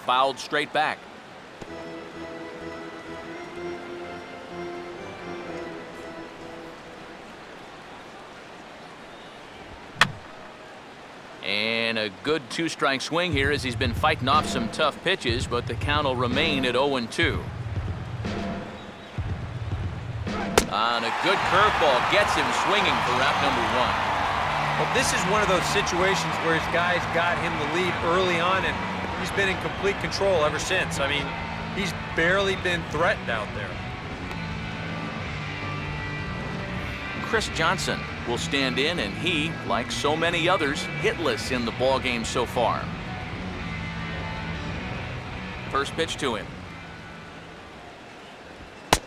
Fouled straight back. And a good 2-strike swing here as he's been fighting off some tough pitches, but the count will remain at 0-2. On a good curveball, gets him swinging for route number 1. Well, this is one of those situations where his guys got him the lead early on, and he's been in complete control ever since. I mean, he's barely been threatened out there. Chris Johnson will stand in, and he, like so many others, hitless in the ballgame so far. First pitch to him.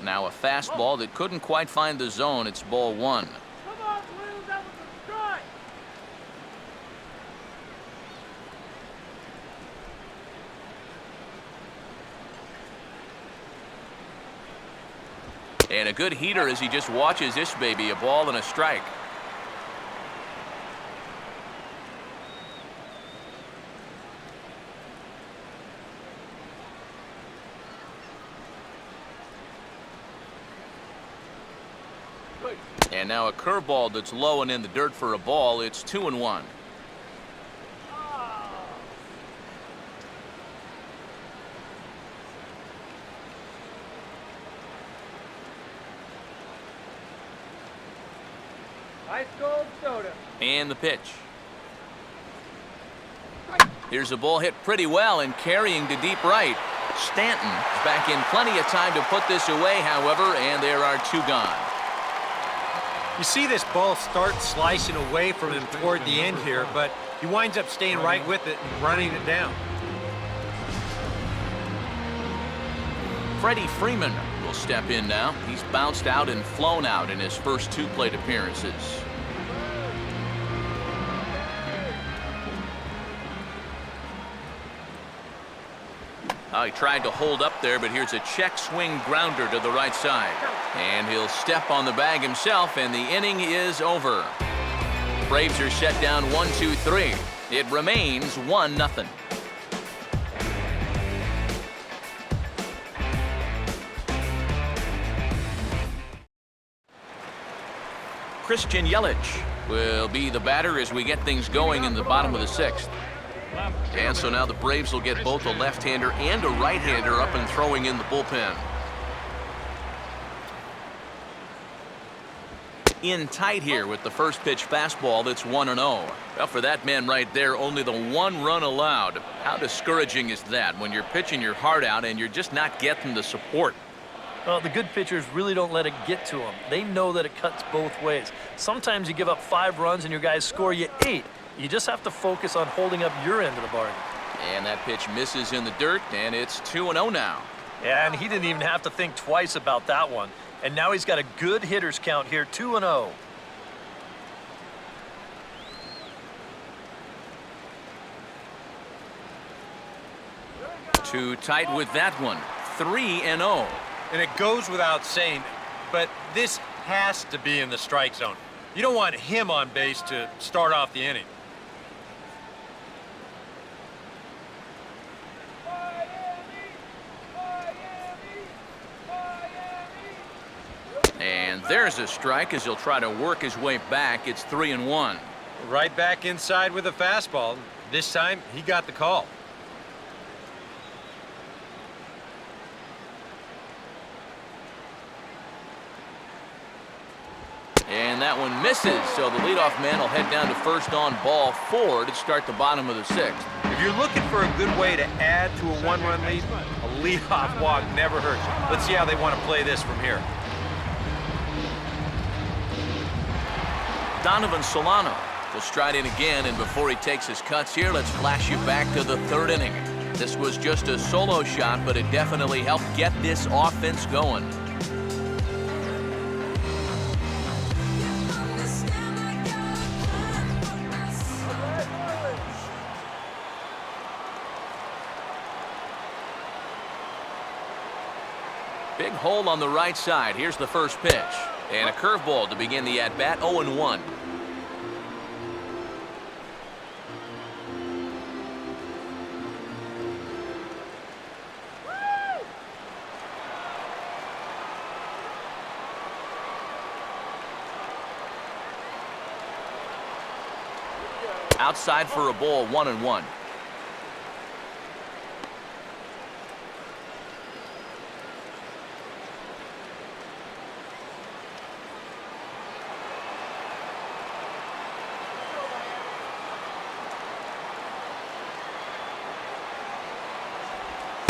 Now a fastball that couldn't quite find the zone. It's ball 1. Come on, Blue, that was a strike! And a good heater as he just watches this baby, a ball and a strike. And now a curveball that's low and in the dirt for a ball. It's 2-1. Ice cold soda. And the pitch. Here's a ball hit pretty well and carrying to deep right. Stanton is back in plenty of time to put this away, however, and there are 2 gone. You see this ball start slicing away from him toward the end here, but he winds up staying right with it and running it down. Freddie Freeman will will step in now. He's bounced out and flown out in his first 2 plate appearances. He tried to hold up there, but here's a check swing grounder to the right side. And he'll step on the bag himself, and the inning is over. Braves are set down 1-2-3. It remains 1-0. Christian Yelich will be the batter as we get things going in the bottom of the 6th. And so now the Braves will get both a left-hander and a right-hander up and throwing in the bullpen. In tight here with the first pitch fastball that's 1-0. Well, for that man right there, only the 1 run allowed. How discouraging is that when you're pitching your heart out and you're just not getting the support? Well, the good pitchers really don't let it get to them. They know that it cuts both ways. Sometimes you give up 5 runs and your guys score you 8. You just have to focus on holding up your end of the bargain. And that pitch misses in the dirt, and it's 2-0 now. Yeah, and he didn't even have to think twice about that one. And now he's got a good hitters count here, 2-0. Too tight with that one, 3-0. And it goes without saying, but this has to be in the strike zone. You don't want him on base to start off the inning. And there's a strike as he'll try to work his way back. It's 3-1. Right back inside with a fastball. This time, he got the call. And that one misses, so the leadoff man will head down to first on ball 4 to start the bottom of the 6th. If you're looking for a good way to add to a 1-run lead, a leadoff walk never hurts. Let's see how they want to play this from here. Donovan Solano will stride in again, and before he takes his cuts here, let's flash you back to the 3rd inning. This was just a solo shot, but it definitely helped get this offense going. Big hole on the right side. Here's the first pitch. And a curveball to begin the at-bat, 0-1. Outside for a ball, 1-1.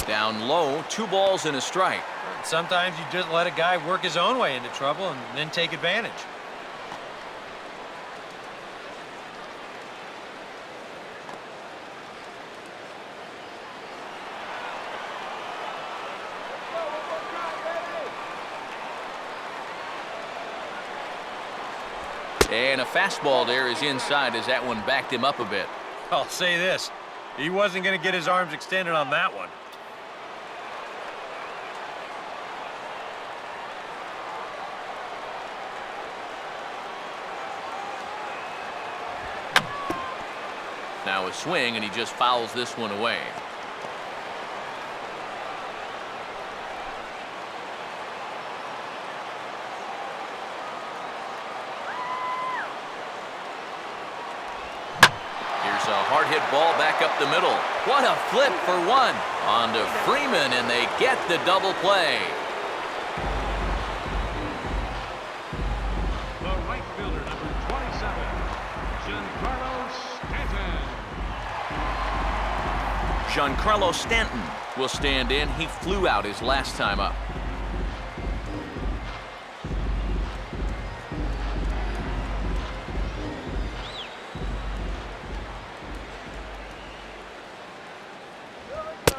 Down low, 2 balls and a strike. Sometimes you just let a guy work his own way into trouble and then take advantage. And a fastball there is inside as that one backed him up a bit. I'll say this, he wasn't going to get his arms extended on that one. Now a swing, and he just fouls this one away. Here's a hard hit ball back up the middle. What a flip for 1. On to Freeman, and they get the double play. The right fielder, number 27, Giancarlo Stanton. Giancarlo Stanton will stand in. He flew out his last time up.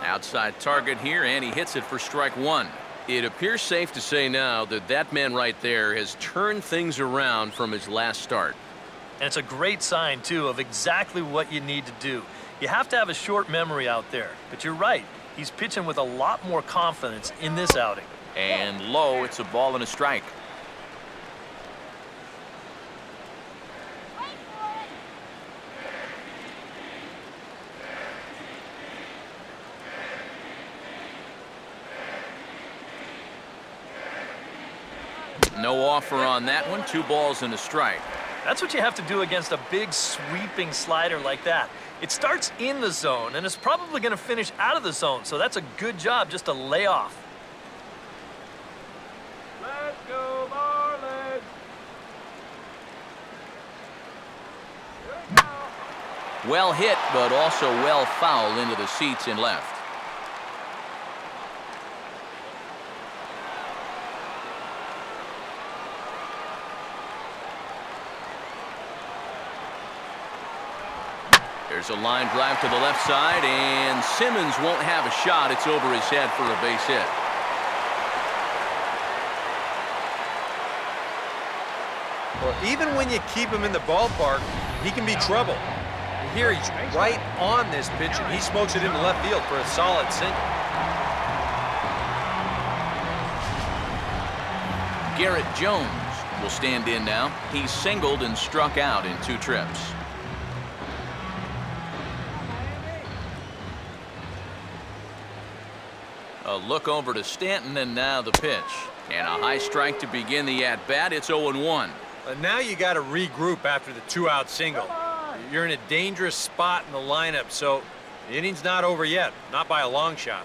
Outside target here, and he hits it for strike 1. It appears safe to say now that that man right there has turned things around from his last start. And it's a great sign, too, of exactly what you need to do. You have to have a short memory out there. But you're right. He's pitching with a lot more confidence in this outing. And low, it's a ball and a strike. No offer on that one. 2 balls and a strike. That's what you have to do against a big sweeping slider like that. It starts in the zone, and it's probably going to finish out of the zone, so that's a good job just to lay off. Let's go, Marlins! Here we go. Well hit, but also well fouled into the seats and left. There's a line drive to the left side, and Simmons won't have a shot. It's over his head for a base hit. Well, even when you keep him in the ballpark, he can be trouble. And here he's right on this pitch, and he smokes it into left field for a solid single. Garrett Jones will stand in now. He's singled and struck out in 2 trips. A look over to Stanton, and now the pitch. And a high strike to begin the at-bat. It's 0-1. Now you got to regroup after the 2-out single. You're in a dangerous spot in the lineup, so the inning's not over yet, not by a long shot.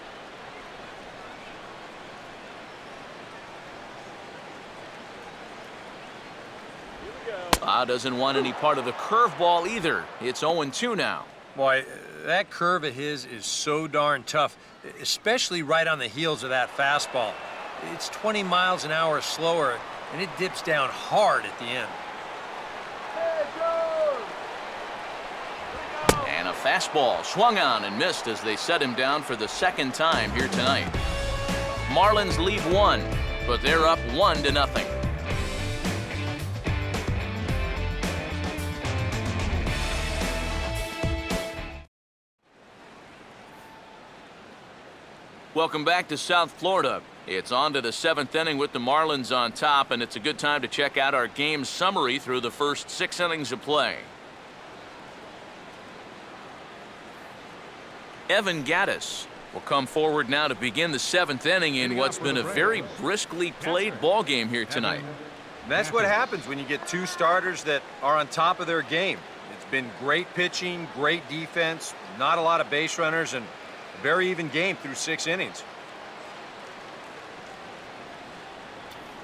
Doesn't want any part of the curveball either. It's 0-2 now. Boy, that curve of his is so darn tough, especially right on the heels of that fastball. It's 20 miles an hour slower, and it dips down hard at the end. Hey, Joe! And a fastball swung on and missed as they set him down for the 2nd time here tonight. Marlins lead 1, but they're up 1-0. Welcome back to South Florida. It's on to the 7th inning with the Marlins on top, and it's a good time to check out our game summary through the first 6 innings of play. Evan Gattis will come forward now to begin the 7th inning in what's been a very briskly played ball game here tonight. And that's what happens when you get 2 starters that are on top of their game. It's been great pitching, great defense, not a lot of base runners, and a very even game through 6 innings.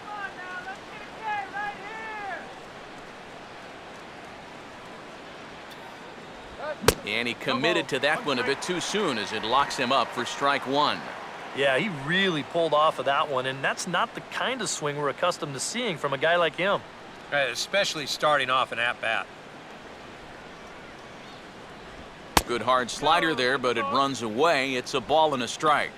Come on now, let's get a K right here! And he committed to that one a bit too soon as it locks him up for strike 1. Yeah, he really pulled off of that one, and that's not the kind of swing we're accustomed to seeing from a guy like him. Especially starting off an at-bat. Good hard slider there, but it runs away. It's a ball and a strike.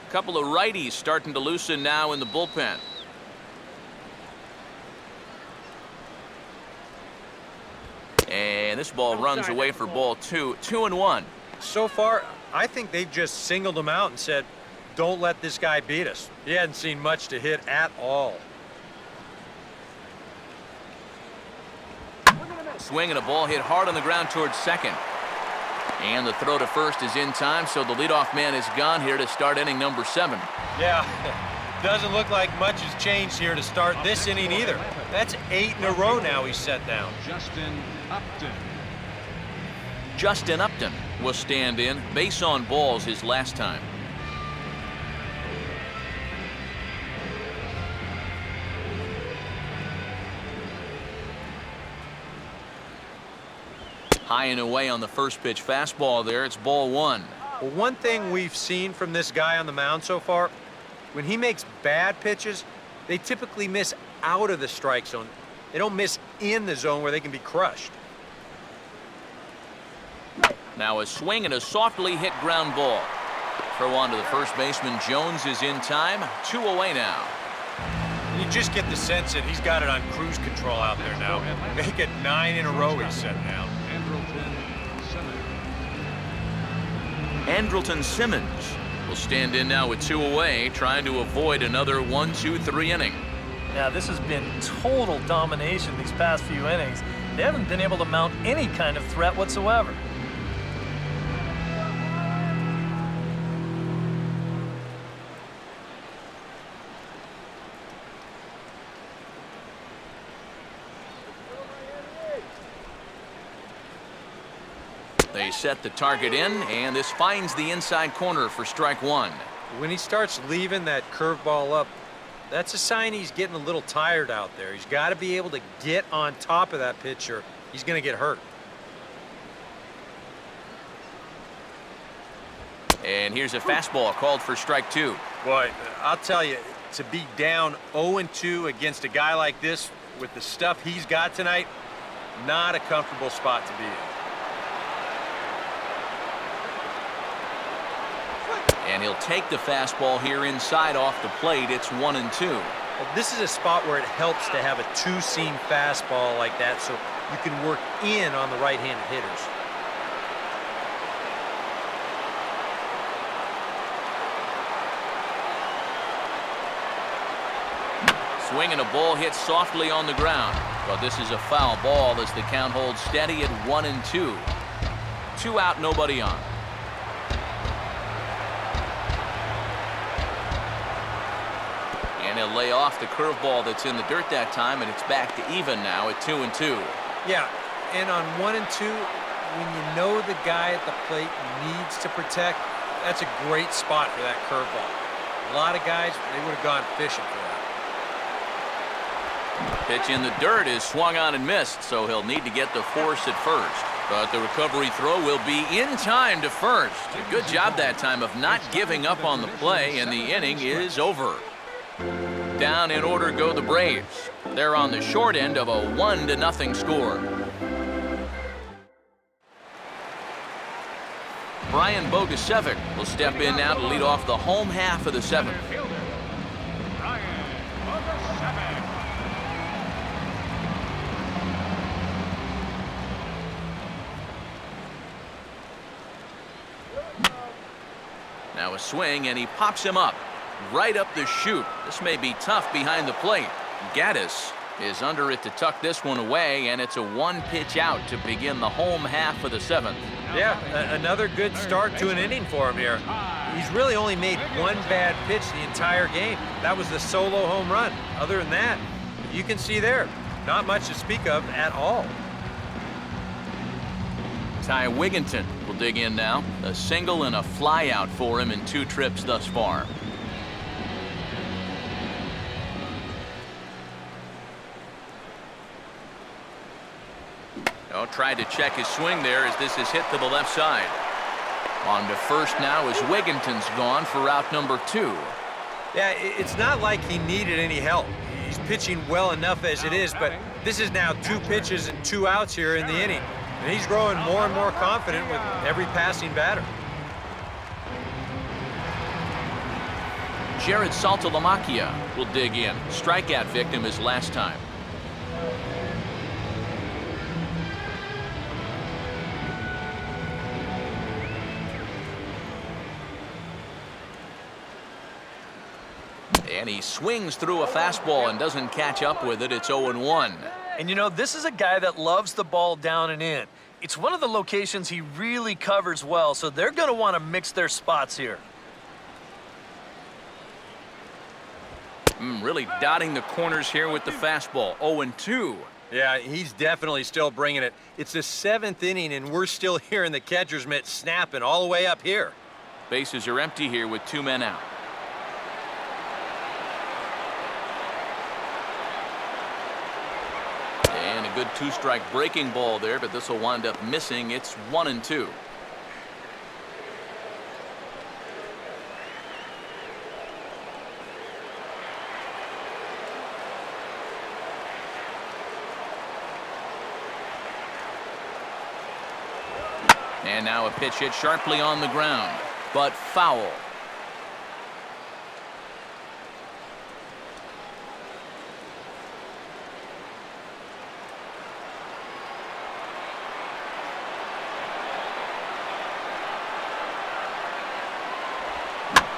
Couple of righties starting to loosen now in the bullpen. And this ball runs away for ball 2. 2-1. So far, I think they've just singled him out and said, don't let this guy beat us. He hadn't seen much to hit at all. Swing and a ball hit hard on the ground towards second. And the throw to first is in time, so the leadoff man is gone here to start inning number 7. Yeah, doesn't look like much has changed here to start this inning either. That's 8 in a row now he's set down. Justin Upton. Justin Upton will stand in. Base on balls his last time. High and away on the first pitch fastball there. It's ball 1. Well, one thing we've seen from this guy on the mound so far, when he makes bad pitches, they typically miss out of the strike zone. They don't miss in the zone where they can be crushed. Now a swing and a softly hit ground ball. Throw on to the first baseman. Jones is in time. 2 away now. You just get the sense that he's got it on cruise control out there now. Make it 9 in a row he's setting down. Andrelton Simmons will stand in now with 2 away, trying to avoid another 1, 2, 3 inning. Now, this has been total domination these past few innings. They haven't been able to mount any kind of threat whatsoever. They set the target in, and this finds the inside corner for strike 1. When he starts leaving that curveball up, that's a sign he's getting a little tired out there. He's got to be able to get on top of that pitcher. He's going to get hurt. And here's a fastball called for strike 2. Boy, I'll tell you, to be down 0-2 against a guy like this with the stuff he's got tonight, not a comfortable spot to be in. And he'll take the fastball here inside off the plate. It's 1-2. Well, this is a spot where it helps to have a 2-seam fastball like that so you can work in on the right-handed hitters. Swing and a ball hit softly on the ground. But this is a foul ball as the count holds steady at 1-2. 2 out, nobody on. And he'll lay off the curveball that's in the dirt that time, and it's back to even now at 2-2. Yeah, and on 1-2, when you know the guy at the plate needs to protect, that's a great spot for that curveball. A lot of guys, they would have gone fishing for that. Pitch in the dirt is swung on and missed, so he'll need to get the force at first. But the recovery throw will be in time to first. A good job that time of not giving up on the play, and the inning is over. Down in order go the Braves. They're on the short end of a 1-0 score. Brian Bogusevic will step in now to lead off the home half of the 7th. Now a swing, and he pops him up. Right up the chute. This may be tough behind the plate. Gaddis is under it to tuck this one away, and it's a 1-pitch out to begin the home half of the 7th. Yeah, another good start to an inning for him here. He's really only made 1 bad pitch the entire game. That was the solo home run. Other than that, you can see there, not much to speak of at all. Ty Wigginton will dig in now. A single and a fly out for him in 2 trips thus far. Tried to check his swing there as this is hit to the left side. On to first now as Wigginton's gone for route number 2. Yeah, it's not like he needed any help. He's pitching well enough as it is, but this is now 2 pitches and 2 outs here in the inning. And he's growing more and more confident with every passing batter. Jared Saltalamacchia will dig in. Strikeout victim his last time. And he swings through a fastball and doesn't catch up with it. It's 0-1. And you know, this is a guy that loves the ball down and in. It's one of the locations he really covers well, so they're going to want to mix their spots here. Really dotting the corners here with the fastball. 0-2. Yeah, he's definitely still bringing it. It's the 7th inning, and we're still hearing the catcher's mitt snapping all the way up here. Bases are empty here with 2 men out. And a good 2-strike breaking ball there, but this will wind up missing. It's 1-2. And now a pitch hit sharply on the ground, but foul.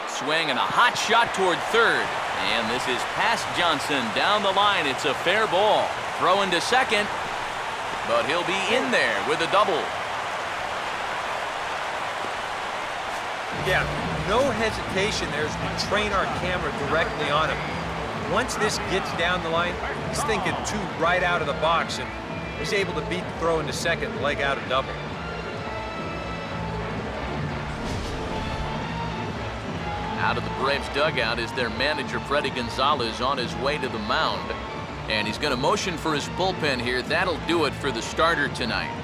Swing and a hot shot toward third. And this is past Johnson down the line. It's a fair ball. Throwing to second, but he'll be in there with a double. Yeah, no hesitation there as we train our camera directly on him. Once this gets down the line, he's thinking two right out of the box, and he's able to beat the throw into second and leg out a double. Out of the Braves dugout is their manager, Freddie Gonzalez, on his way to the mound. And he's going to motion for his bullpen here. That'll do it for the starter tonight.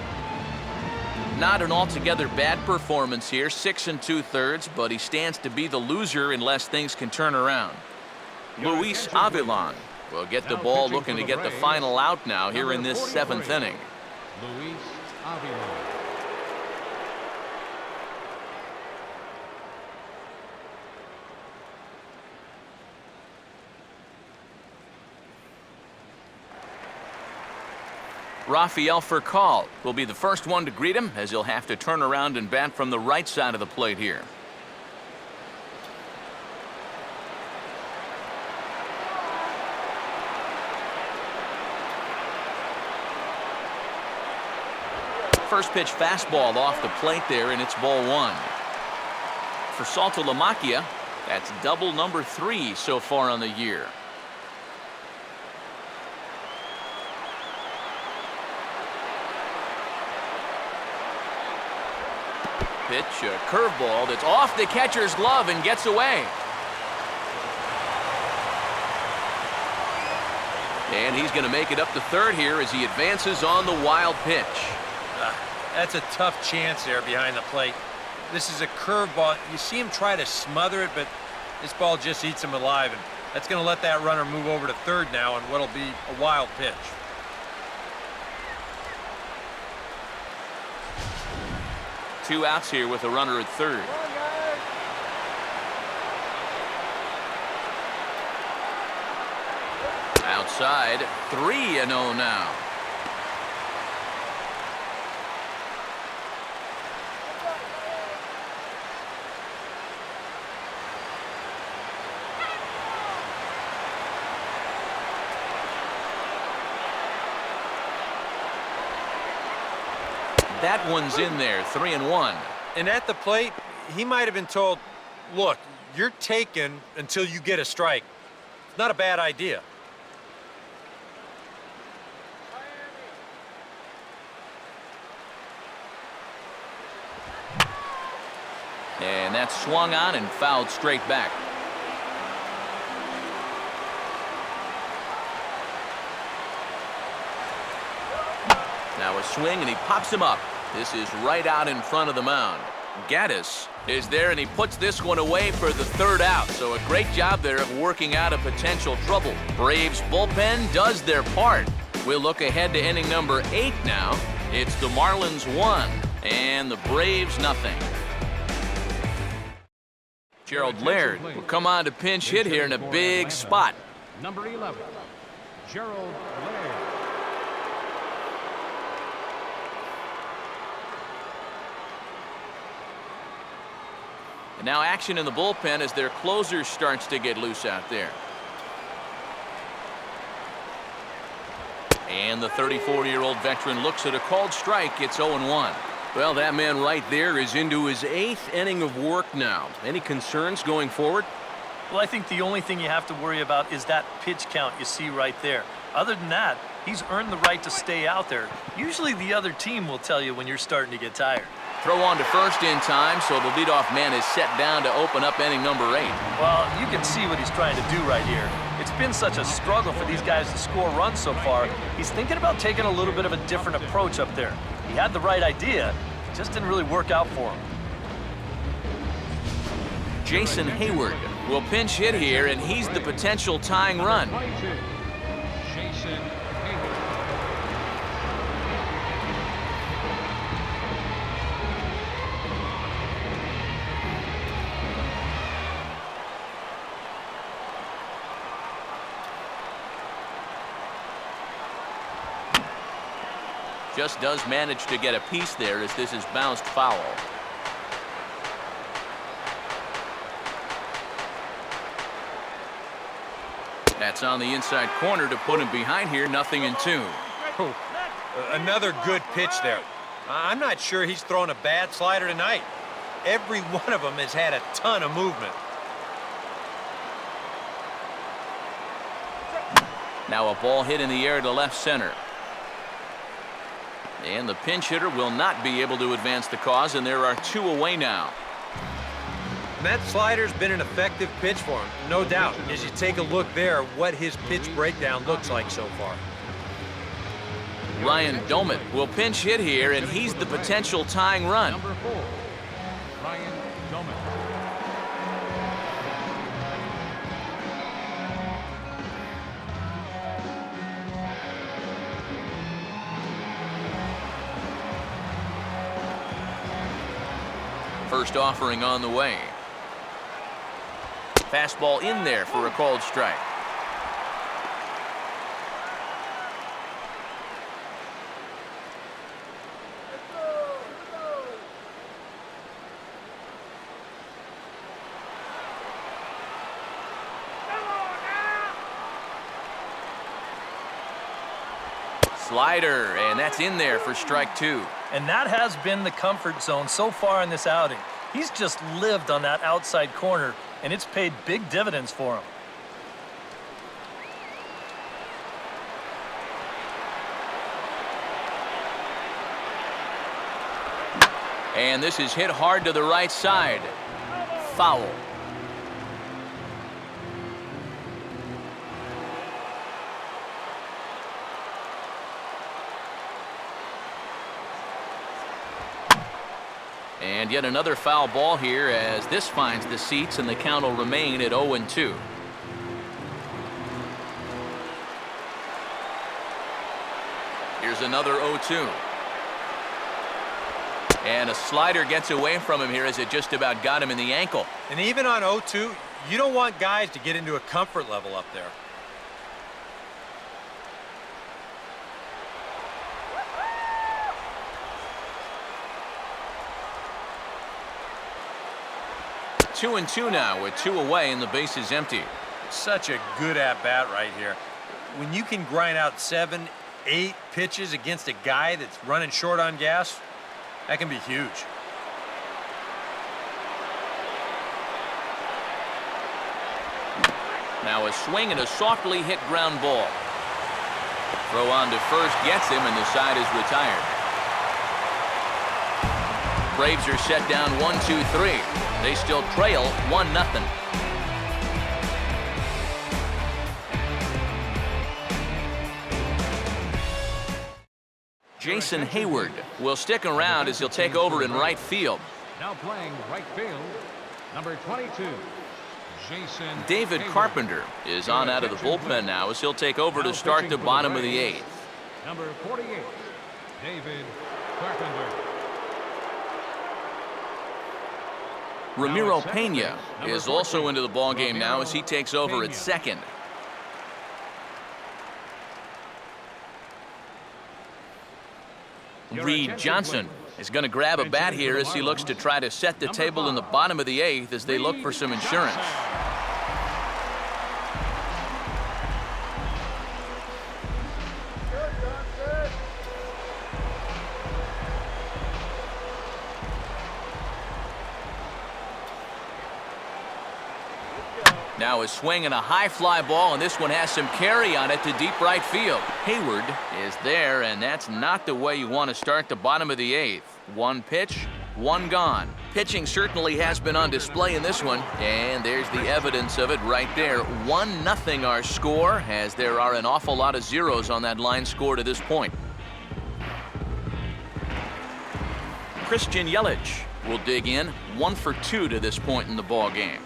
Not an altogether bad performance here, 6 2/3, but he stands to be the loser unless things can turn around. Luis Avilan will get the ball, looking to get the final out now here in this 7th inning. Luis Avilan. Rafael Furcal will be the first one to greet him, as he'll have to turn around and bat from the right side of the plate here. First pitch fastball off the plate there, and it's ball 1. For Saltalamacchia, that's double number 3 so far on the year. Pitch, a curveball that's off the catcher's glove and gets away. And he's going to make it up to third here as he advances on the wild pitch. That's a tough chance there behind the plate. This is a curveball. You see him try to smother it, but this ball just eats him alive, and that's going to let that runner move over to third now on what'll be a wild pitch. Two outs here with a runner at third. Outside, 3-0 now. That one's in there, 3-1. And at the plate, he might have been told, look, you're taken until you get a strike. It's not a bad idea. And that's swung on and fouled straight back. Now a swing, and he pops him up. This is right out in front of the mound. Gaddis is there, and he puts this one away for the third out. So a great job there of working out a potential trouble. Braves bullpen does their part. We'll look ahead to inning number 8 now. It's the Marlins 1 and the Braves nothing. Gerald Laird will come on to pinch hit here in a big spot. Number 11, Gerald Laird. And now action in the bullpen as their closer starts to get loose out there. And the 34-year-old veteran looks at a called strike. It's 0-1. Well, that man right there is into his 8th inning of work now. Any concerns going forward? Well, I think the only thing you have to worry about is that pitch count you see right there. Other than that, he's earned the right to stay out there. Usually the other team will tell you when you're starting to get tired. Throw on to first in time, so the leadoff man is set down to open up inning number 8. Well, you can see what he's trying to do right here. It's been such a struggle for these guys to score runs so far. He's thinking about taking a little bit of a different approach up there. He had the right idea, it just didn't really work out for him. Jason Hayward will pinch hit here, and he's the potential tying run. 22, Jason Hayward. Just does manage to get a piece there as this is bounced foul. That's on the inside corner to put him behind here. 0-2. Another good pitch there. I'm not sure he's thrown a bad slider tonight. Every one of them has had a ton of movement. Now a ball hit in the air to left center. And the pinch hitter will not be able to advance the cause, and there are 2 away now. That slider's been an effective pitch for him, no doubt. As you take a look there, what his pitch breakdown looks like so far. Ryan Domet will pinch hit here, and he's the potential tying run. Number 4, Ryan Domet. First offering on the way. Fastball in there for a called strike. Slider, and that's in there for strike 2. And that has been the comfort zone so far in this outing. He's just lived on that outside corner, and it's paid big dividends for him. And this is hit hard to the right side. Foul. And yet another foul ball here as this finds the seats, and the count will remain at 0-2. Here's another 0-2. And a slider gets away from him here as it just about got him in the ankle. And even on 0-2, you don't want guys to get into a comfort level up there. Two and two now with 2 away and the base is empty. Such a good at-bat right here. When you can grind out 7, 8 pitches against a guy that's running short on gas, that can be huge. Now a swing and a softly hit ground ball. Throw on to first gets him, and the side is retired. Braves are set down 1-2-3. They still trail 1-0. Jason Hayward will stick around as he'll take over in right field. Now playing right field, number 22, Jason David Hayward. Carpenter is on out of the bullpen now as he'll take over to start the bottom of the 8th. Number 48, David Carpenter. Ramiro Pena is also into the ballgame now as he takes over at second. Reed Johnson is going to grab a bat here as he looks to try to set the table in the bottom of the 8th as they look for some insurance. Now a swing and a high fly ball, and this one has some carry on it to deep right field. Hayward is there, and that's not the way you want to start the bottom of the 8th. 1 pitch, 1 gone. Pitching certainly has been on display in this one, and there's the evidence of it right there. 1-0 our score, as there are an awful lot of zeros on that line score to this point. Christian Yelich will dig in, 1 for 2 to this point in the ball game.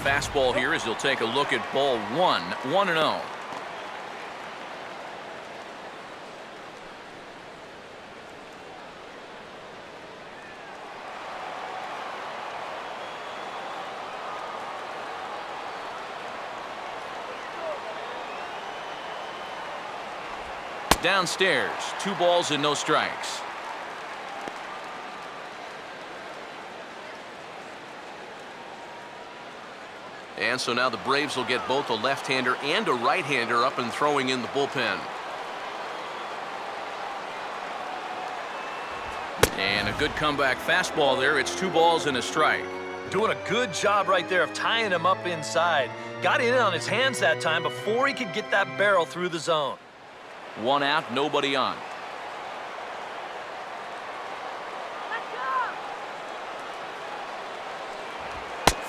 Fastball here as he'll take a look at ball 1, 1-0. downstairs. 2 balls and no strikes. And so now the Braves will get both a left-hander and a right-hander up and throwing in the bullpen. And a good comeback fastball there. It's 2 balls and a strike. Doing a good job right there of tying him up inside. Got in on his hands that time before he could get that barrel through the zone. 1 out, nobody on.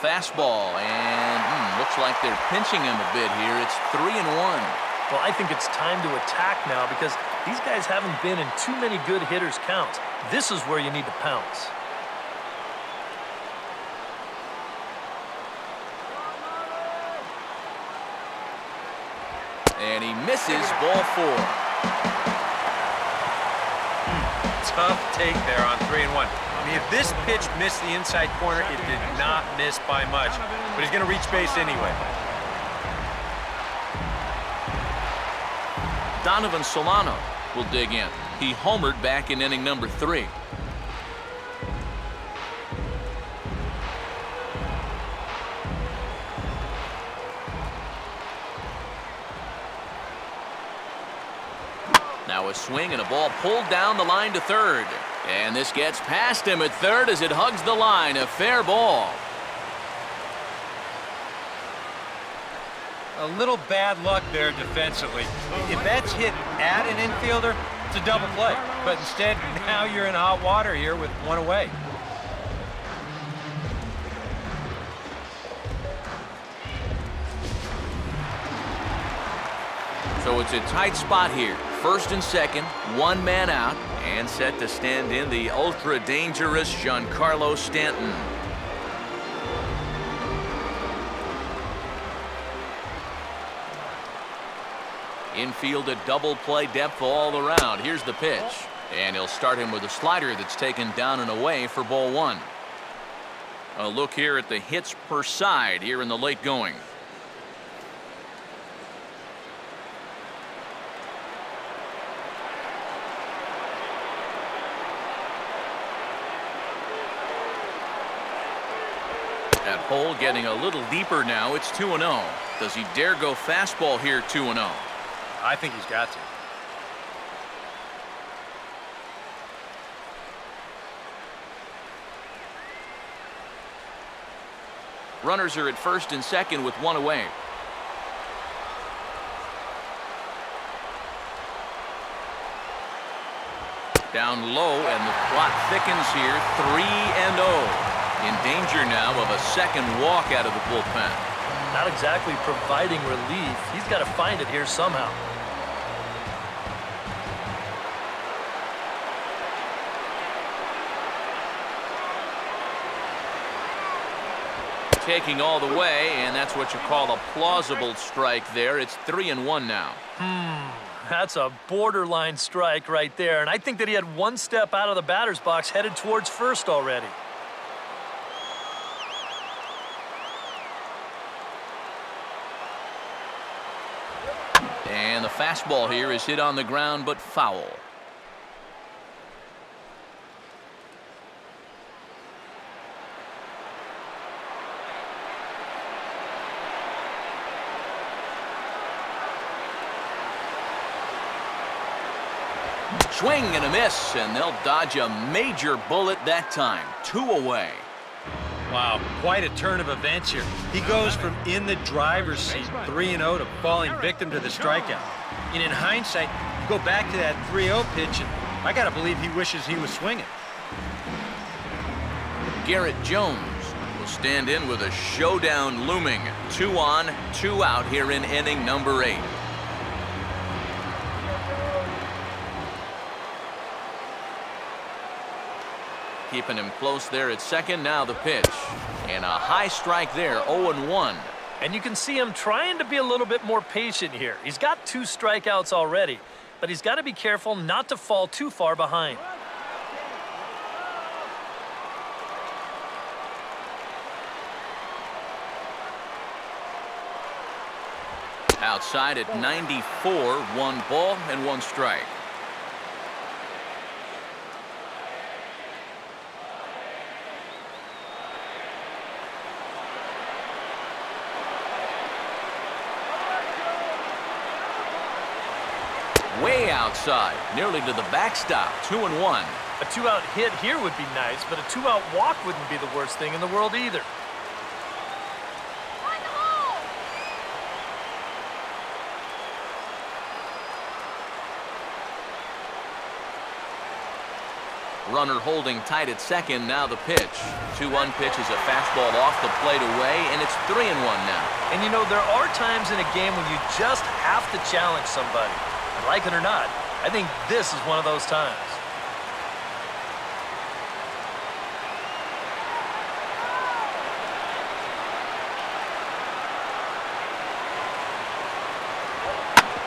Fastball, and looks like they're pinching him a bit here. It's 3-1. Well, I think it's time to attack now because these guys haven't been in too many good hitters' counts. This is where you need to pounce. And he misses, ball 4. Tough take there on 3-1. I mean, if this pitch missed the inside corner, it did not miss by much. But he's going to reach base anyway. Donovan Solano will dig in. He homered back in inning number 3. Now a swing and a ball pulled down the line to third. And this gets past him at third as it hugs the line. A fair ball. A little bad luck there defensively. If that's hit at an infielder, it's a double play. But instead, now you're in hot water here with 1 away. So it's a tight spot here. First and second, 1 man out, and set to stand in the ultra-dangerous Giancarlo Stanton. Infield a double play depth all around. Here's the pitch. And he'll start him with a slider that's taken down and away for ball 1. A look here at the hits per side here in the late going. That hole getting a little deeper now. It's 2-0. Does he dare go fastball here 2-0? I think he's got to. Runners are at first and second with 1 away. Down low, and the plot thickens here. 3-0. In danger now of a second walk out of the bullpen. Not exactly providing relief. He's got to find it here somehow. Taking all the way, and that's what you call a plausible strike there. It's 3-1 now. That's a borderline strike right there. And I think that he had 1 step out of the batter's box headed towards first already. And the fastball here is hit on the ground, but foul. Swing and a miss, and they'll dodge a major bullet that time. 2 away. Wow, quite a turn of events here. He goes from in the driver's seat, 3-0, to falling victim to the strikeout. And in hindsight, you go back to that 3-0 pitch, and I got to believe he wishes he was swinging. Garrett Jones will stand in with a showdown looming. 2 on, 2 out here in inning number 8. Keeping him close there at second. Now the pitch. And a high strike there, 0-1. And you can see him trying to be a little bit more patient here. He's got 2 strikeouts already, but he's got to be careful not to fall too far behind. Outside at 94, 1 ball and 1 strike. Way outside, nearly to the backstop, 2-1. A 2-out hit here would be nice, but a 2-out walk wouldn't be the worst thing in the world either. Runner holding tight at second. Now the pitch. 2-1 pitch is a fastball off the plate away, and it's 3-1 now. And you know, there are times in a game when you just have to challenge somebody. And like it or not, I think this is one of those times.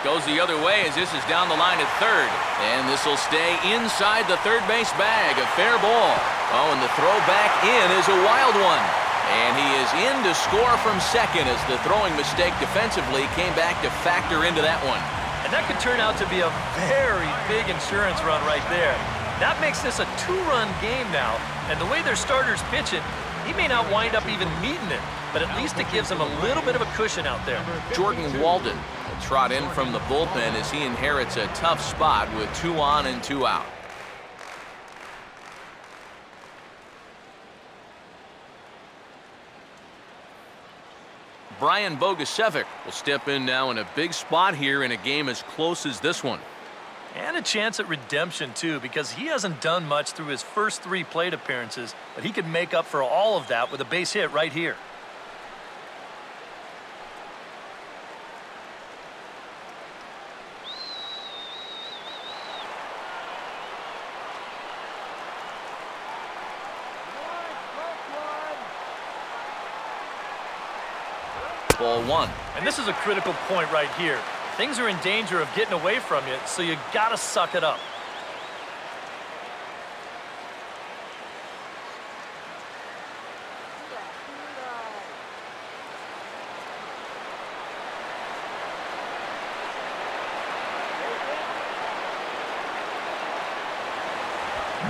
Goes the other way as this is down the line at third. And this will stay inside the third base bag. A fair ball. Oh, and the throw back in is a wild one. And he is in to score from second as the throwing mistake defensively came back to factor into that one. And that could turn out to be a very big insurance run right there. That makes this a 2-run game now. And the way their starter's pitching, he may not wind up even meeting it. But at least it gives him a little bit of a cushion out there. Jordan Walden will trot in from the bullpen as he inherits a tough spot with 2 on and 2 out. Brian Bogusevic will step in now in a big spot here in a game as close as this one. And a chance at redemption, too, because he hasn't done much through his first 3 plate appearances, but he could make up for all of that with a base hit right here. Ball 1. And this is a critical point right here. Things are in danger of getting away from you, so you gotta suck it up.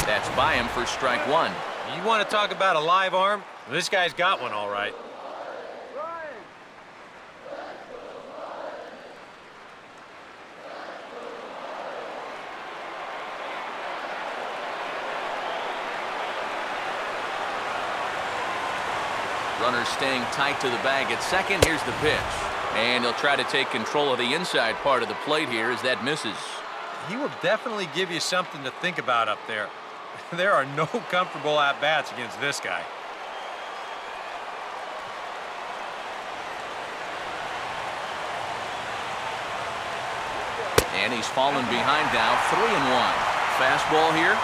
That's by him for strike 1. You want to talk about a live arm? This guy's got one all right. Runner staying tight to the bag at second. Here's the pitch. And he'll try to take control of the inside part of the plate here as that misses. He will definitely give you something to think about up there. There are no comfortable at-bats against this guy. And he's fallen behind now, 3-1. Fastball here.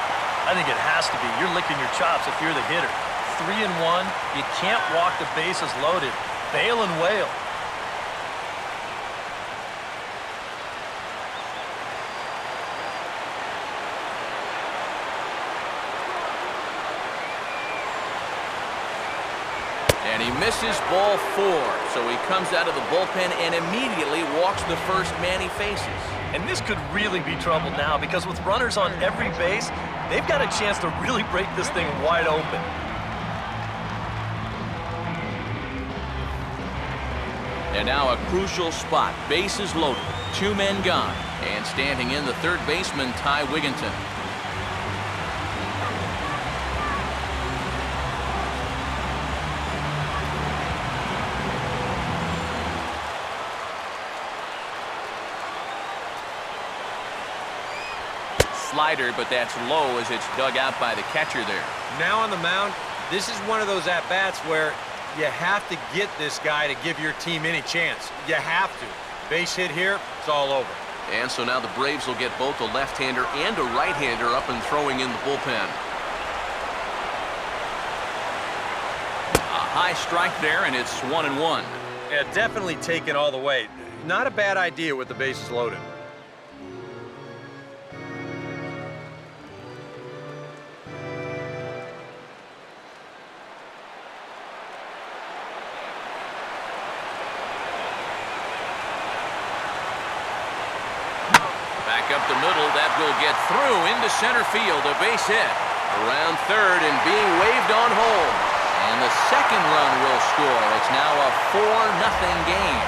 I think it has to be. You're licking your chops if you're the hitter. 3-1. You can't walk the bases loaded. Bail and wail. And he misses ball 4. So he comes out of the bullpen and immediately walks the first man he faces. And this could really be trouble now because with runners on every base, they've got a chance to really break this thing wide open. And now a crucial spot. Bases loaded. 2 men gone. And standing in the third baseman, Ty Wigginton. Slider, but that's low as it's dug out by the catcher there. Now on the mound, this is one of those at-bats where you have to get this guy to give your team any chance. You have to. Base hit here, it's all over. And so now the Braves will get both a left-hander and a right-hander up and throwing in the bullpen. A high strike there, and it's 1-1. Yeah, definitely taken all the way. Not a bad idea with the bases loaded. the middle. That will get through into center field. A base hit. Around third and being waved on home. And the second run will score. It's now a 4-0 game.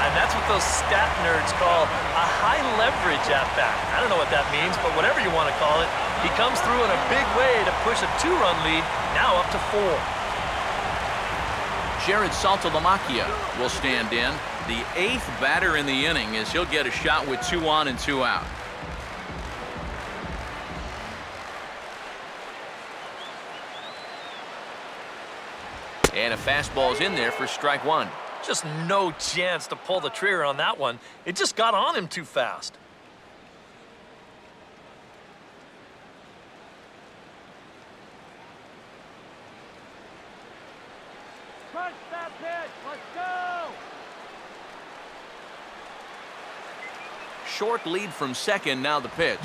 And that's what those stat nerds call a high leverage at bat. I don't know what that means, but whatever you want to call it, he comes through in a big way to push a 2-run lead, now up to 4. Jared Saltalamacchia will stand in, the 8th batter in the inning, as he'll get a shot with 2 on and 2 out. And a fastball's in there for strike 1. Just no chance to pull the trigger on that one. It just got on him too fast. Crush that pitch. Let's go. Short lead from second, now the pitch.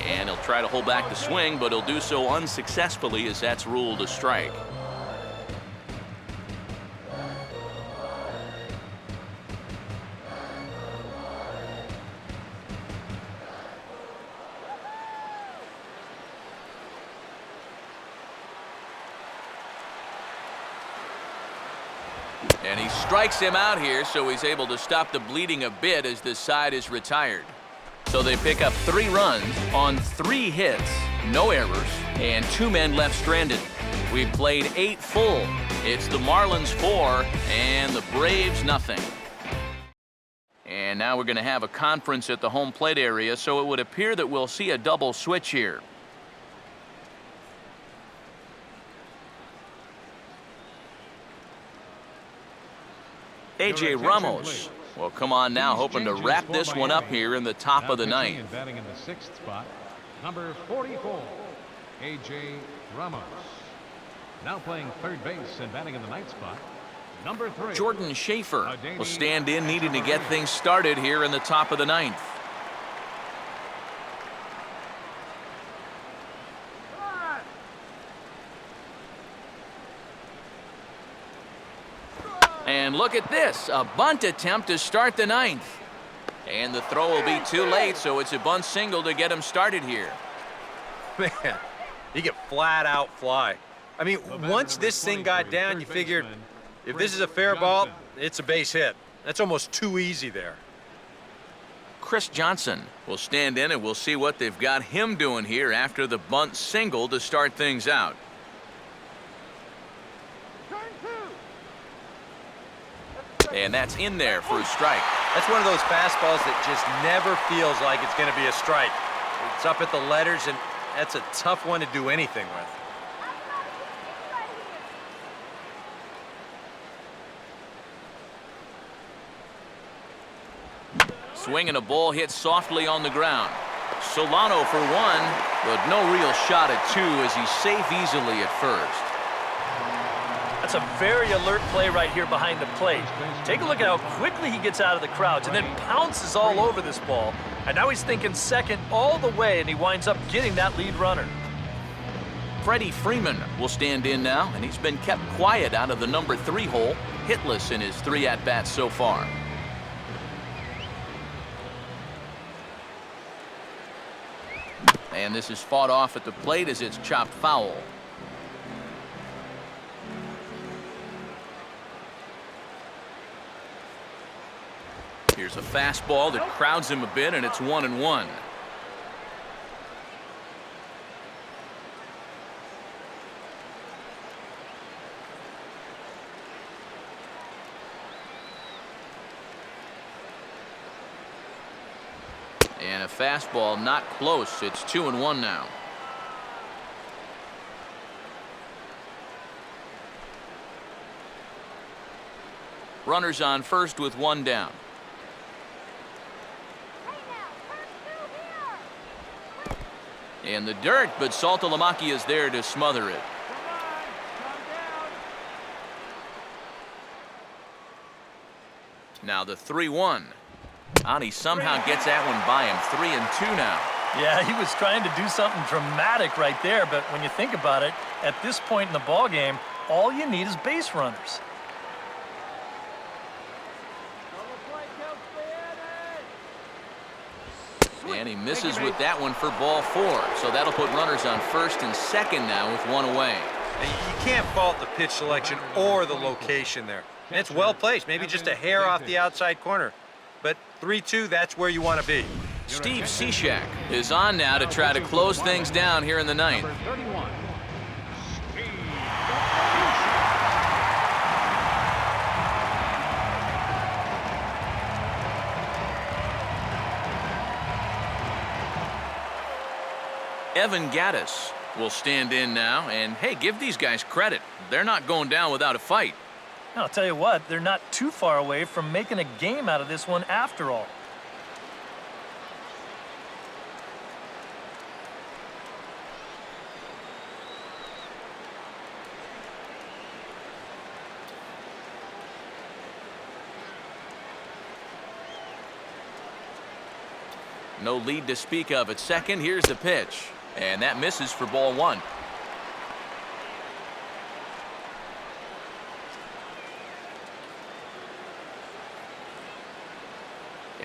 And he'll try to hold back the swing, but he'll do so unsuccessfully as that's ruled a strike. And he strikes him out here, so he's able to stop the bleeding a bit as this side is retired. So they pick up 3 runs on 3 hits, no errors, and 2 men left stranded. We've played 8 full. It's the Marlins 4 and the Braves nothing. And now we're going to have a conference at the home plate area, so it would appear that we'll see a double switch here. A.J. Ramos will come on now, hoping to wrap this one up here in the top of the 9th. Batting in the 6th spot, number 44, A.J. Ramos. Now playing third base and batting in the 9th spot, number 3. Jordan Schaefer will stand in, needing to get things started here in the top of the 9th. And look at this, a bunt attempt to start the 9th. And the throw will be too late, so it's a bunt single to get him started here. Man, he could flat out fly. I mean, once this thing got down, you figured if this is a fair ball, it's a base hit. That's almost too easy there. Chris Johnson will stand in, and we'll see what they've got him doing here after the bunt single to start things out. And that's in there for a strike. That's one of those fastballs that just never feels like it's going to be a strike. It's up at the letters, and that's a tough one to do anything with. Swinging a ball hit softly on the ground. Solano for 1, but no real shot at 2 as he's safe easily at first. That's a very alert play right here behind the plate. Take a look at how quickly he gets out of the crouch and then pounces all over this ball. And now he's thinking second all the way, and he winds up getting that lead runner. Freddie Freeman will stand in now, and he's been kept quiet out of the number 3 hole, hitless in his 3 at-bats so far. And this is fought off at the plate as it's chopped foul. Here's a fastball that crowds him a bit, and it's 1-1. And a fastball not close. It's 2-1 now. Runners on first with 1 down. In the dirt, but Saltalamacchia is there to smother it. Now the 3-1. Ani somehow gets that one by him. 3-2 now. Yeah, he was trying to do something dramatic right there, but when you think about it, at this point in the ball game, all you need is base runners. And he misses with that one for ball 4. So that'll put runners on first and second now with one away. And you can't fault the pitch selection or the location there. And it's well placed, maybe just a hair off the outside corner. But 3-2, that's where you want to be. Steve Cishek is on now to try to close things down here in the ninth. Number 31, Steve. Evan Gaddis will stand in now, and hey, give these guys credit. They're not going down without a fight. I'll tell you what, they're not too far away from making a game out of this one after all. No lead to speak of at second. Here's the pitch, and that misses for ball 1.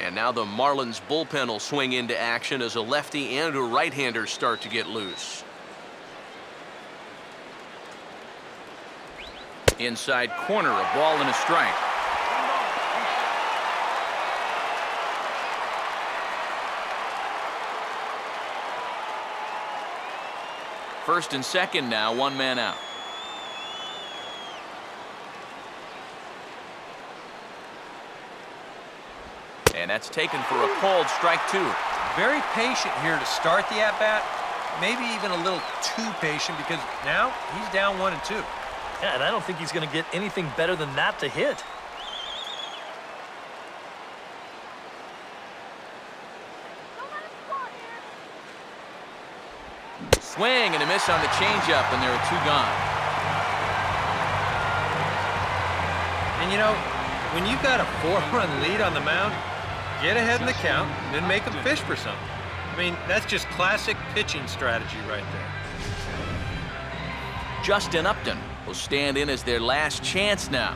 And now the Marlins bullpen will swing into action as a lefty and a right-hander start to get loose. Inside corner, a ball and a strike. First and second now, one man out. And that's taken for a called strike 2. Very patient here to start the at-bat. Maybe even a little too patient because now he's down 1-2. Yeah, and I don't think he's going to get anything better than that to hit. Swing and a miss on the changeup, and there are 2 gone. And you know, when you've got a 4-run lead on the mound, get ahead in the count, then make them fish for something. I mean, that's just classic pitching strategy right there. Justin Upton will stand in as their last chance now.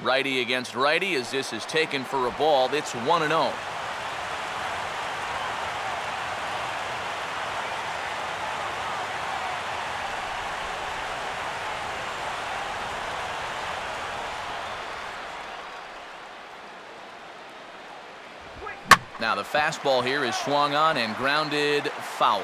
Righty against righty as this is taken for a ball. It's 1-0. Now the fastball here is swung on and grounded foul.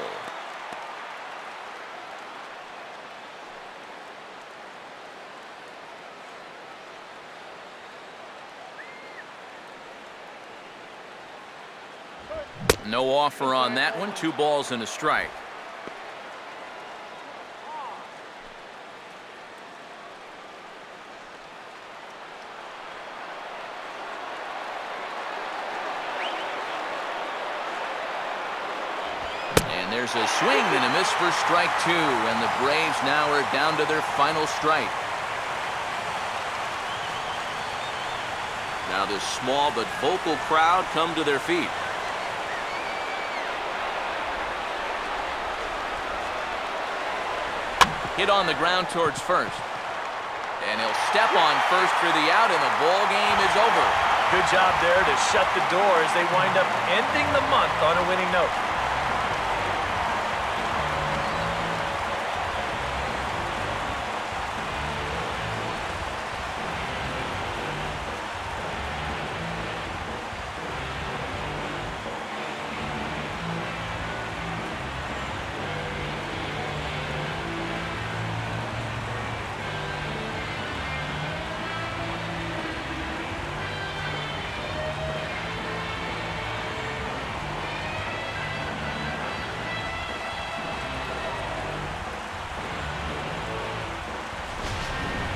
No offer on that one. 2 balls and a strike. And there's a swing and a miss for strike 2, and the Braves now are down to their final strike. Now this small but vocal crowd come to their feet. Hit on the ground towards first. And he'll step on first for the out, and the ball game is over. Good job there to shut the door as they wind up ending the month on a winning note.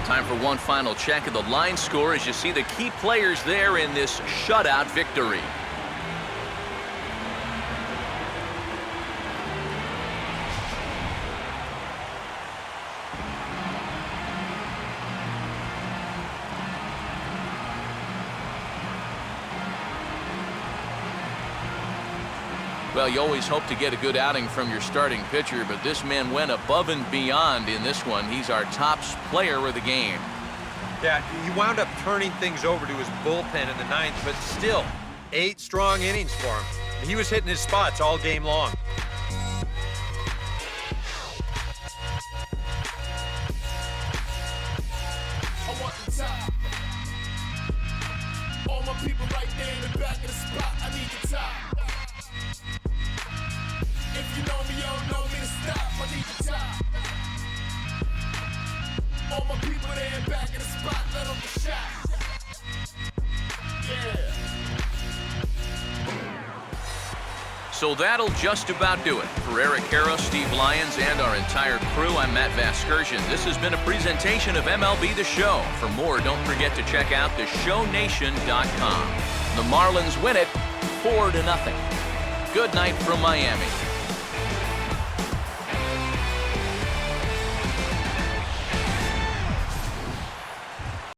Time for one final check of the line score as you see the key players there in this shutout victory. Well, you always hope to get a good outing from your starting pitcher, but this man went above and beyond in this one. He's our top player of the game. Yeah, he wound up turning things over to his bullpen in the ninth, but still, 8 strong innings for him. He was hitting his spots all game long. I want the top. All my people right there in the back of the spot. I need the top. If you know me, you don't know me to stop. I need the top. All my people there in back of the spot. Let them get shot. Yeah. So that'll just about do it. For Eric Harrow, Steve Lyons, and our entire crew, I'm Matt Vasgersian. This has been a presentation of MLB The Show. For more, don't forget to check out theshownation.com. The Marlins win it 4-0. Good night from Miami.